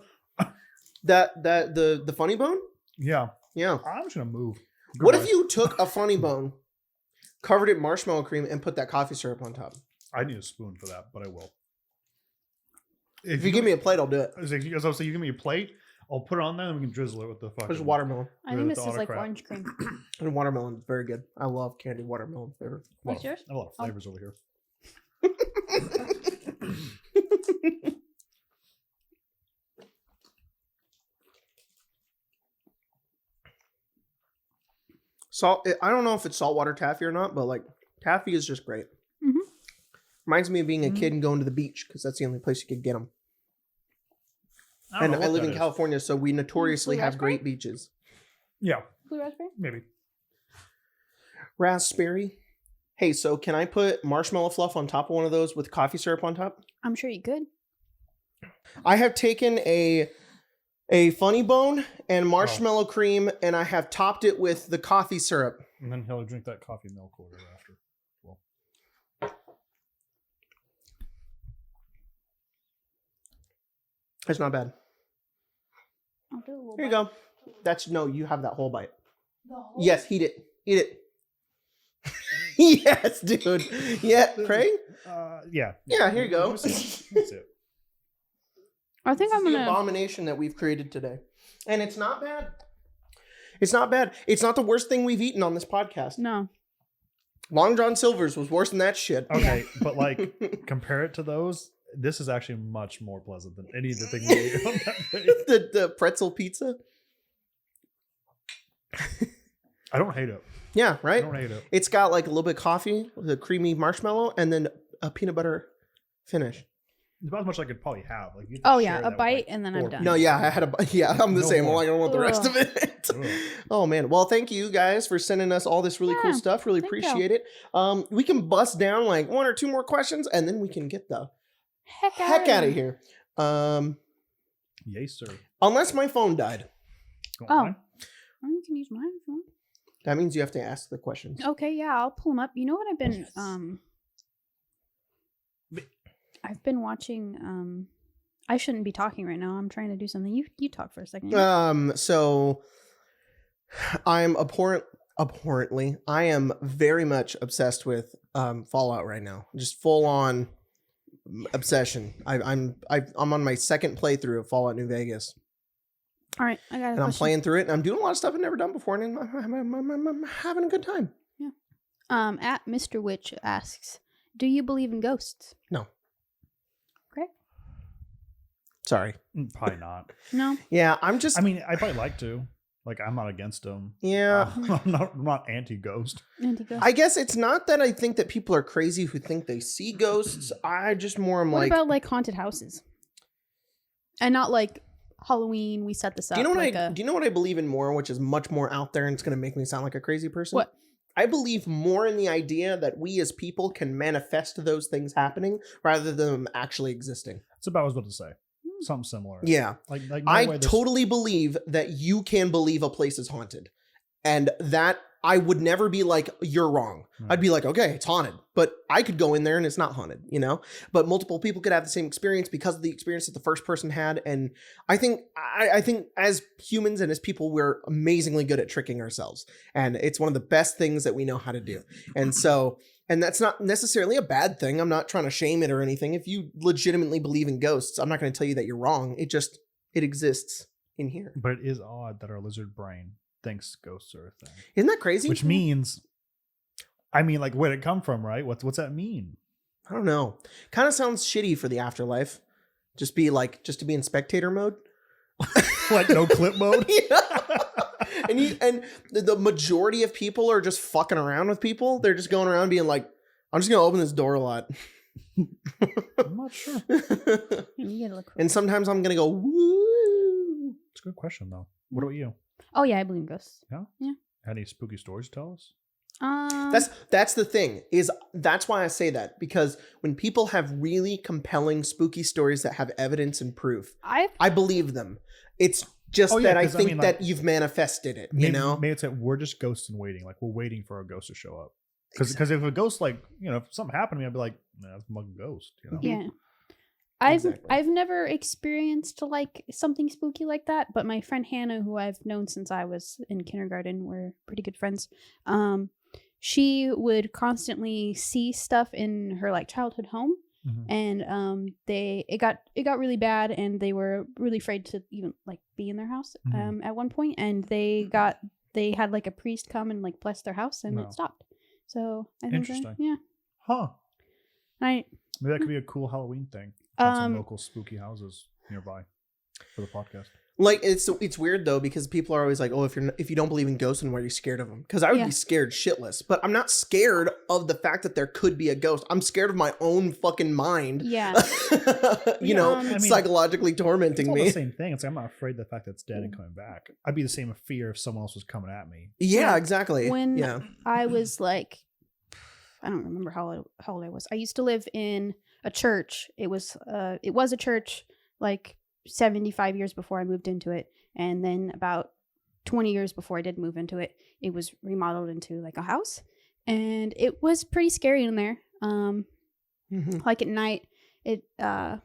The funny bone? Yeah. Yeah. I'm just gonna move. What if you took a funny bone, covered it in marshmallow cream, and put that coffee syrup on top? I need a spoon for that, but I will. If you give me a plate, I'll do it. As I was saying, you give me a plate, I'll put it on there and we can drizzle it with the fucking. There's watermelon. I think this is like orange cream. And watermelon is very good. I love candied watermelon flavor. What's yours? I have a lot of flavors over here. Salt. I don't know if it's saltwater taffy or not, but like taffy is just great. Mm-hmm. Reminds me of being a kid and going to the beach because that's the only place you could get them. And I live in California, so we notoriously have great beaches. Yeah, Blue raspberry? maybe. Raspberry. Hey, so can I put marshmallow fluff on top of one of those with coffee syrup on top? I'm sure you could. I have taken a funny bone and marshmallow cream, and I have topped it with the coffee syrup. And then he'll drink that coffee milk order after. Well, It's not bad. I'll do a little Here you bite. go. That's no, you have that whole bite. Yes, eat it. Eat it. Yes, dude. Yeah, Craig? yeah. Yeah, here you go. That's it. I think I'm the gonna. abomination that we've created today. And it's not bad. It's not bad. It's not the worst thing we've eaten on this podcast. No. Long John Silver's was worse than that shit. Okay, but like compare it to those. This is actually much more pleasant than any of the things we ate on that day. the pretzel pizza. I don't hate it. Yeah, I right? don't hate it. It's got like a little bit of coffee, the creamy marshmallow, and then a peanut butter finish. It's about as much as I could probably have. Like, you have to Oh share yeah, that a with, bite like, and then I'm 4 done. No, yeah, I had a yeah, I'm the No same. I'm more. like, I don't want the rest of it. Ugh. Oh man. Well, thank you guys for sending us all this really cool Yeah, stuff. Really thank you. appreciate it. We can bust down like 1 or 2 more questions and then we can get the heck out of here. Yes, sir. Unless my phone died. Go Oh. on. Oh, you can use mine if you want. That means you have to ask the questions. Okay, yeah, I'll pull them up. You know what I've been I've been watching I shouldn't be talking right now. I'm trying to do something. You talk for a second. So I'm abhorrently, I am very much obsessed with Fallout right now. Just full on obsession. I'm on my second playthrough of Fallout New Vegas. All right, I got a And question. I'm playing through it, and I'm doing a lot of stuff I've never done before, and I'm having a good time. At Mr. Witch asks, do you believe in ghosts? No. Okay. Sorry. Probably not. No. Yeah, I'm just. I mean, I'd probably like to. Like, I'm not against them. Yeah. I'm not anti-ghost. Anti-ghost. I guess it's not that I think that people are crazy who think they see ghosts. I just more am What like. about like haunted houses? And not like Halloween, we set this up. Do you know what like do you know what I believe in more, which is much more out there, and it's going to make me sound like a crazy person? What? I believe more in the idea that we as people can manifest those things happening rather than them actually existing. That's about what I was about to say. Something similar. Yeah. Like no I way this- totally believe that you can believe a place is haunted. And that I would never be like, you're wrong. I'd be like, okay, it's haunted. But I could go in there and it's not haunted, you know? But multiple people could have the same experience because of the experience that the first person had. And I think as humans and as people, we're amazingly good at tricking ourselves. And it's one of the best things that we know how to do. And so, and that's not necessarily a bad thing. I'm not trying to shame it or anything. If you legitimately believe in ghosts, I'm not going to tell you that you're wrong. It exists in here. But it is odd that our lizard brain thinks ghosts are a thing. Isn't that crazy? Which means, I mean, like, where'd it come from, right? What's that mean? I don't know. Kind of sounds shitty for the afterlife. Just to be in spectator mode. Like no clip mode. And the majority of people are just fucking around with people. They're just going around being like, I'm just gonna open this door a lot. I'm not sure. You gotta look And sometimes I'm gonna go, woo. It's a good question though. What about you? Oh yeah, I believe in ghosts. Yeah. Yeah. Any spooky stories to tell us? That's the thing, is that's why I say that, because when people have really compelling spooky stories that have evidence and proof, I believe them. It's just that I think that you've manifested it, maybe, you know? Maybe it's that we're just ghosts and waiting. Like we're waiting for a ghost to show up. Because if a ghost, like, you know, if something happened to me, I'd be like, nah, that's a fucking ghost. You know? Yeah. Exactly. I've never experienced like something spooky like that, but my friend Hannah, who I've known since I was in kindergarten, we're pretty good friends. She would constantly see stuff in her like childhood home, and it got really bad, and they were really afraid to even like be in their house at one point, and they had like a priest come and like bless their house, and it stopped. So I think interesting. Yeah. Huh. Maybe that could be a cool Halloween thing. Some local spooky houses nearby for the podcast. Like it's weird though, because people are always like, oh, if you don't believe in ghosts, then why are you scared of them? Because I would be scared shitless, but I'm not scared of the fact that there could be a ghost. I'm scared of my own fucking mind. Yeah. Psychologically tormenting it's me. The same thing. It's like I'm not afraid of the fact that it's dead and coming back. I'd be the same fear if someone else was coming at me. Yeah, exactly. When I was like, I don't remember how old I was. I used to live in a church. It was a church like 75 years before I moved into it, and then about 20 years before I did move into it, it was remodeled into like a house, and it was pretty scary in there. Like at night, my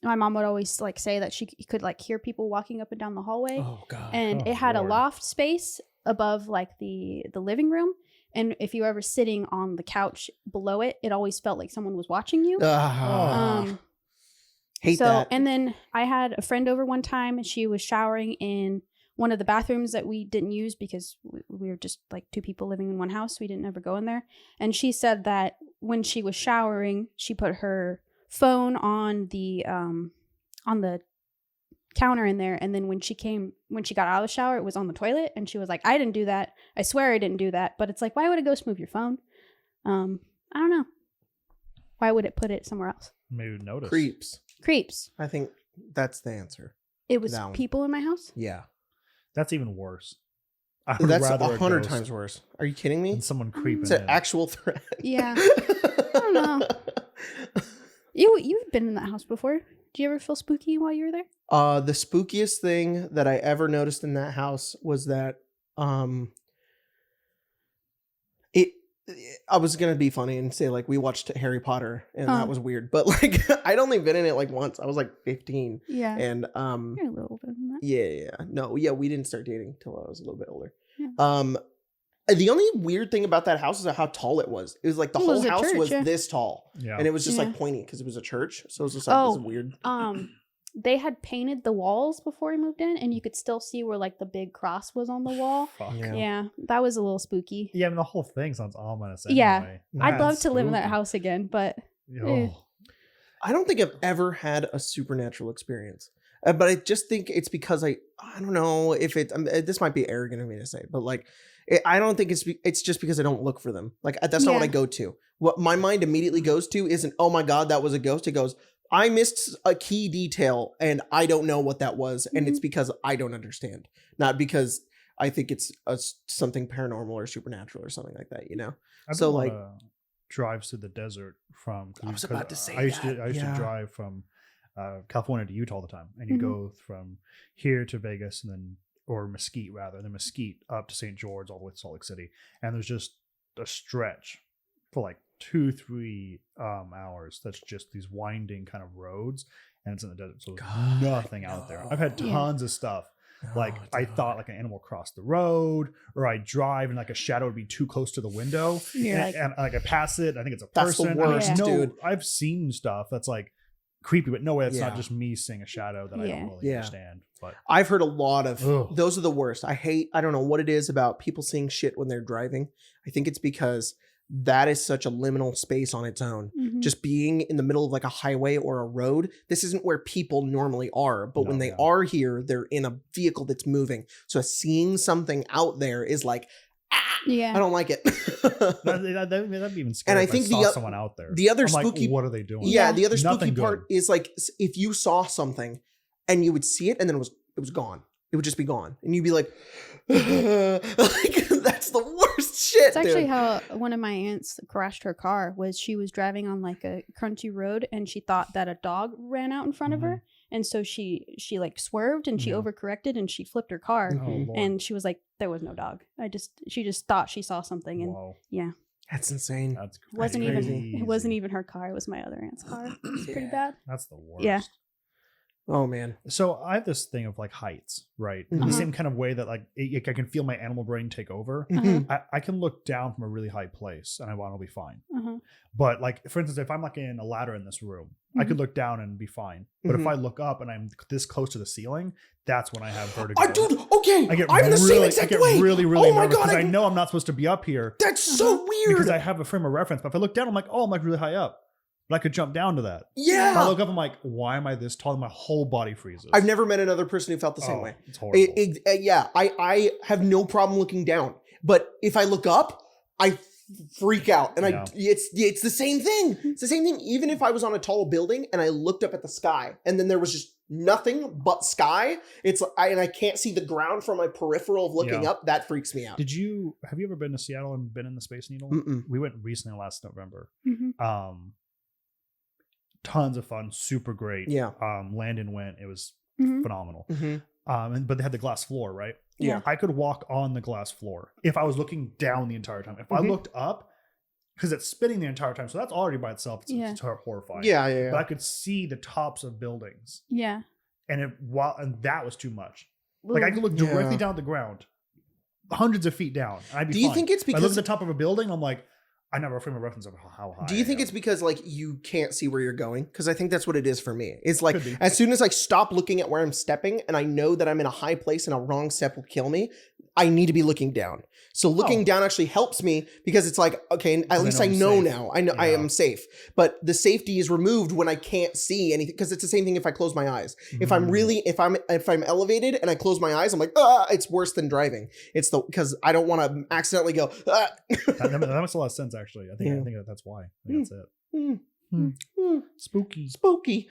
mom would always like say that she could like hear people walking up and down the hallway. Oh god. And it had a loft space above like the living room. And if you were ever sitting on the couch below it, it always felt like someone was watching you. Hate that. And then I had a friend over one time, and she was showering in one of the bathrooms that we didn't use because we were just like two people living in one house. We didn't ever go in there. And she said that when she was showering, she put her phone on the counter in there, and then when she got out of the shower, it was on the toilet, and she was like, I didn't do that. I swear I didn't do that. But it's like, why would a ghost move your phone? I don't know. Why would it put it somewhere else? Maybe notice. Creeps. I think that's the answer. It was people in my house? Yeah. That's even worse. That's 100 times worse. Are you kidding me? And someone creeping It's in. an actual threat. Yeah. I don't know. You've been in that house before. Did you ever feel spooky while you were there? The spookiest thing that I ever noticed in that house was that I was gonna be funny and say like we watched Harry Potter and that was weird, but like I'd only been in it like once. I was like 15. Yeah. And you're a little older than that. Yeah. We didn't start dating till I was a little bit older. Yeah. The only weird thing about that house is how tall it was. It was like the whole house church, was this tall. Yeah. And it was just like pointy because it was a church. So it was just like this weird. They had painted the walls before we moved in, and you could still see where like the big cross was on the wall. Fuck. Yeah, that was a little spooky. Yeah, I mean, the whole thing sounds ominous anyway. Yeah, I'd love to spooky. live in that house again, but I don't think I've ever had a supernatural experience. But I just think it's because I don't know if this might be arrogant of me to say, but like, I don't think it's just because I don't look for them. Like that's not what I go to. What my mind immediately goes to isn't, oh my God, that was a ghost. It goes, I missed a key detail and I don't know what that was. And it's because I don't understand, not because I think it's something paranormal or supernatural or something like that, you know? So like drives to the desert from, I was about to say I used to drive from California to Utah all the time, and you go from here to Vegas and then, or Mesquite rather, then Mesquite up to St. George all the way to Salt Lake City. And there's just a stretch for like 2-3 hours that's just these winding kind of roads, and it's in the desert, so there's nothing out there. I've had tons of stuff like I thought like an animal crossed the road, or I drive and like a shadow would be too close to the window, and like I pass it, I think it's a person. That's the worst, dude. I've seen stuff that's like creepy, but no way, it's not just me seeing a shadow that I don't really understand. But I've heard a lot of those are the worst. I don't know what it is about people seeing shit when they're driving. I think it's because that is such a liminal space on its own. Just being in the middle of like a highway or a road, this isn't where people normally are, but when they are here, they're in a vehicle that's moving. So seeing something out there is like, I don't like it. That'd be even scary. And I if think saw someone out there. The other I'm spooky, like, what are they doing? Yeah, the other spooky Nothing part is like if you saw something and you would see it and then it was gone. It would just be gone, and you'd be like, that's the worst shit. It's actually how one of my aunts crashed her car. Was she was driving on like a crunchy road and she thought that a dog ran out in front of her, and so she like swerved and she overcorrected and she flipped her car, and she was like, there was no dog. She just thought she saw something, and that's insane. It wasn't even her car. It was my other aunt's car. It was pretty bad. That's the worst. Yeah. Oh man. So I have this thing of like heights, right? In the same kind of way that like I can feel my animal brain take over. I can look down from a really high place and I want to be fine. But like, for instance, if I'm like in a ladder in this room, I could look down and be fine. But if I look up and I'm this close to the ceiling, that's when I have vertigo. Dude, okay. I'm the same exact way. really nervous because I know I'm not supposed to be up here. That's so weird. Because I have a frame of reference. But if I look down, I'm like, oh, I'm like really high up. But I could jump down to that. Yeah. If I look up, I'm like, why am I this tall? My whole body freezes. I've never met another person who felt the same way. It's horrible. I have no problem looking down. But if I look up, I freak out. And it's the same thing. It's the same thing. Even if I was on a tall building and I looked up at the sky and then there was just nothing but sky, and I can't see the ground from my peripheral of looking up, that freaks me out. Have you ever been to Seattle and been in the Space Needle? We went recently last November. Tons of fun, super great. Landon went, it was phenomenal. But they had the glass floor, right? I could walk on the glass floor if I was looking down the entire time. If I looked up, because it's spinning the entire time, so that's already by itself it's horrifying. But I could see the tops of buildings. And that was too much. Like I could look directly down at the ground, hundreds of feet down, and I'd be fine. Do you think it's because I look at the top of a building, I'm like, I never frame a reference of how high. Do you think it's because like you can't see where you're going? Because I think that's what it is for me. It's like as soon as I stop looking at where I'm stepping and I know that I'm in a high place and a wrong step will kill me, I need to be looking down. So looking down actually helps me because it's like, okay, at least I know now. I know I am safe. But the safety is removed when I can't see anything, because it's the same thing if I close my eyes. If I'm elevated and I close my eyes, I'm like, it's worse than driving. It's because I don't want to accidentally go. That makes a lot of sense, actually. I think that's why. That's it. Spooky.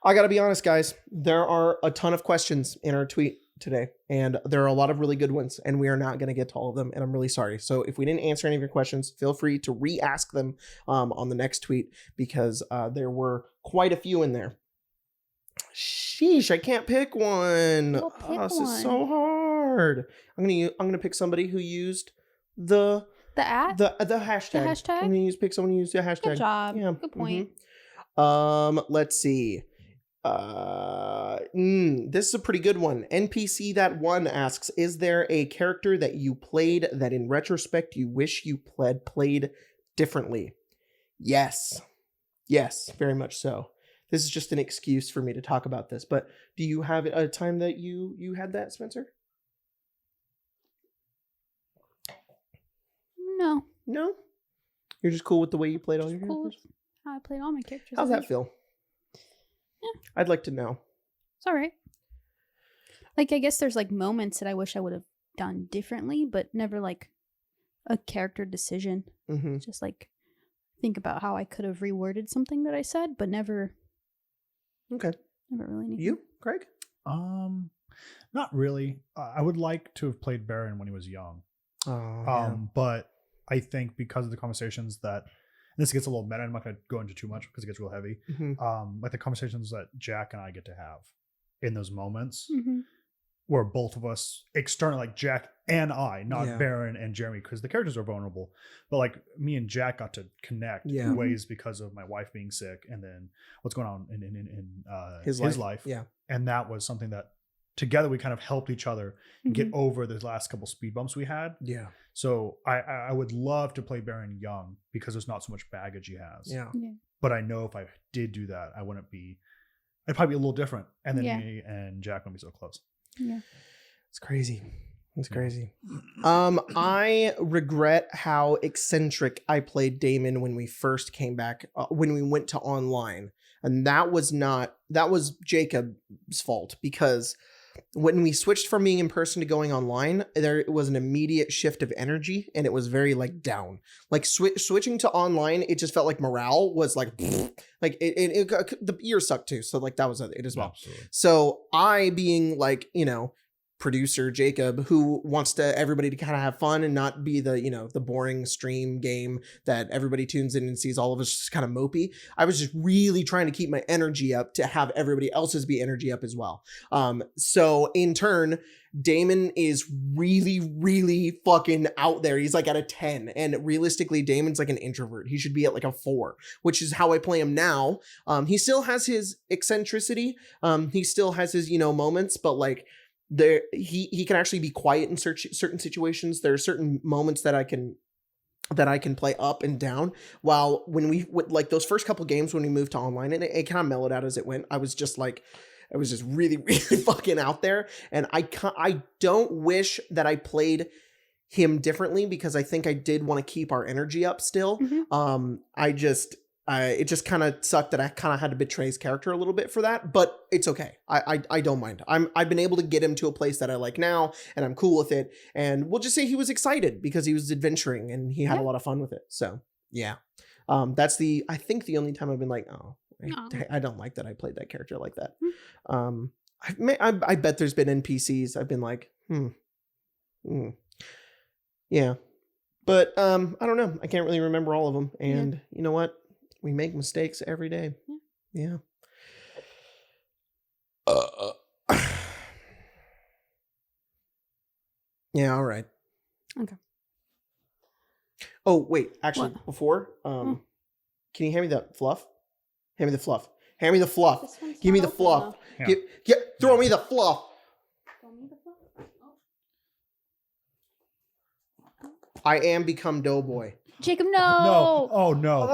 I gotta be honest, guys. There are a ton of questions in our tweet today, and there are a lot of really good ones, and we are not going to get to all of them, and I'm really sorry. So if we didn't answer any of your questions, feel free to re-ask them on the next tweet, because there were quite a few in there. Sheesh, I can't pick one. This is so hard. I'm gonna pick somebody who used the hashtag. The hashtag. I'm gonna pick someone who used the hashtag. Good job. Yeah. Good point. Let's see. This is a pretty good one. NPC that one asks, is there a character that you played that in retrospect you wish you played differently? Yes, very much so. This is just an excuse for me to talk about this, but do you have a time that you had that, Spencer? No? You're just cool with the way you played all your characters? How I played all my characters. How's that feel? Yeah. I'd like to know. It's all right. Like, I guess there's like moments that I wish I would have done differently, but never like a character decision. Just like think about how I could have reworded something that I said, but never. Okay. Never really anything. You, Craig? Not really. I would like to have played Baron when he was young. But I think because of the conversations that, and this gets a little meta, I'm not going to go into too much because it gets real heavy. Like the conversations that Jack and I get to have in those moments where both of us external, like Jack and I, not Baron and Jeremy, because the characters are vulnerable, but like me and Jack got to connect in ways because of my wife being sick and then what's going on in his life. Yeah. And that was something that together we kind of helped each other get over the last couple speed bumps we had. Yeah. So I would love to play Baron young because there's not so much baggage he has. Yeah. But I know if I did do that, I'd probably be a little different. And then me and Jack wouldn't be so close. Yeah. It's crazy. That's crazy. I regret how eccentric I played Damon when we first came back, when we went to online. And that was Jacob's fault, because when we switched from being in person to going online, there was an immediate shift of energy, and it was very like down. Like switching to online, it just felt like morale was like the year sucked too. So like that was it as well. Absolutely. So I, being like, producer Jacob, who wants everybody to kind of have fun and not be the boring stream game that everybody tunes in and sees all of us just kind of mopey. I was just really trying to keep my energy up to have everybody else's be energy up as well. So in turn, Damon is really, really fucking out there. He's like at a 10, and realistically, Damon's like an introvert. He should be at like a 4, which is how I play him now. He still has his eccentricity. He still has his, moments, but like, he can actually be quiet in certain situations. There are certain moments that I can play up and down. While when we like those first couple games when we moved to online, and it kind of mellowed out as it went, I was just really, really fucking out there. And I don't wish that I played him differently, because I think I did want to keep our energy up still. Mm-hmm. It just kind of sucked that I kind of had to betray his character a little bit for that, but it's okay. I don't mind. I've been able to get him to a place that I like now, and I'm cool with it. And we'll just say he was excited because he was adventuring and he had a lot of fun with it. So yeah, that's I think the only time I've been like, I don't like that I played that character like that. I bet there's been NPCs I've been like, yeah, but I don't know. I can't really remember all of them. And you know what? We make mistakes every day. Yeah. Yeah, all right. Okay. Oh, wait. Actually, what? Before, can you hand me that fluff? Hand me the fluff. Hand me the fluff. Give me the fluff. Throw me the fluff. I am become Doughboy. Jacob, no. No. Oh, no.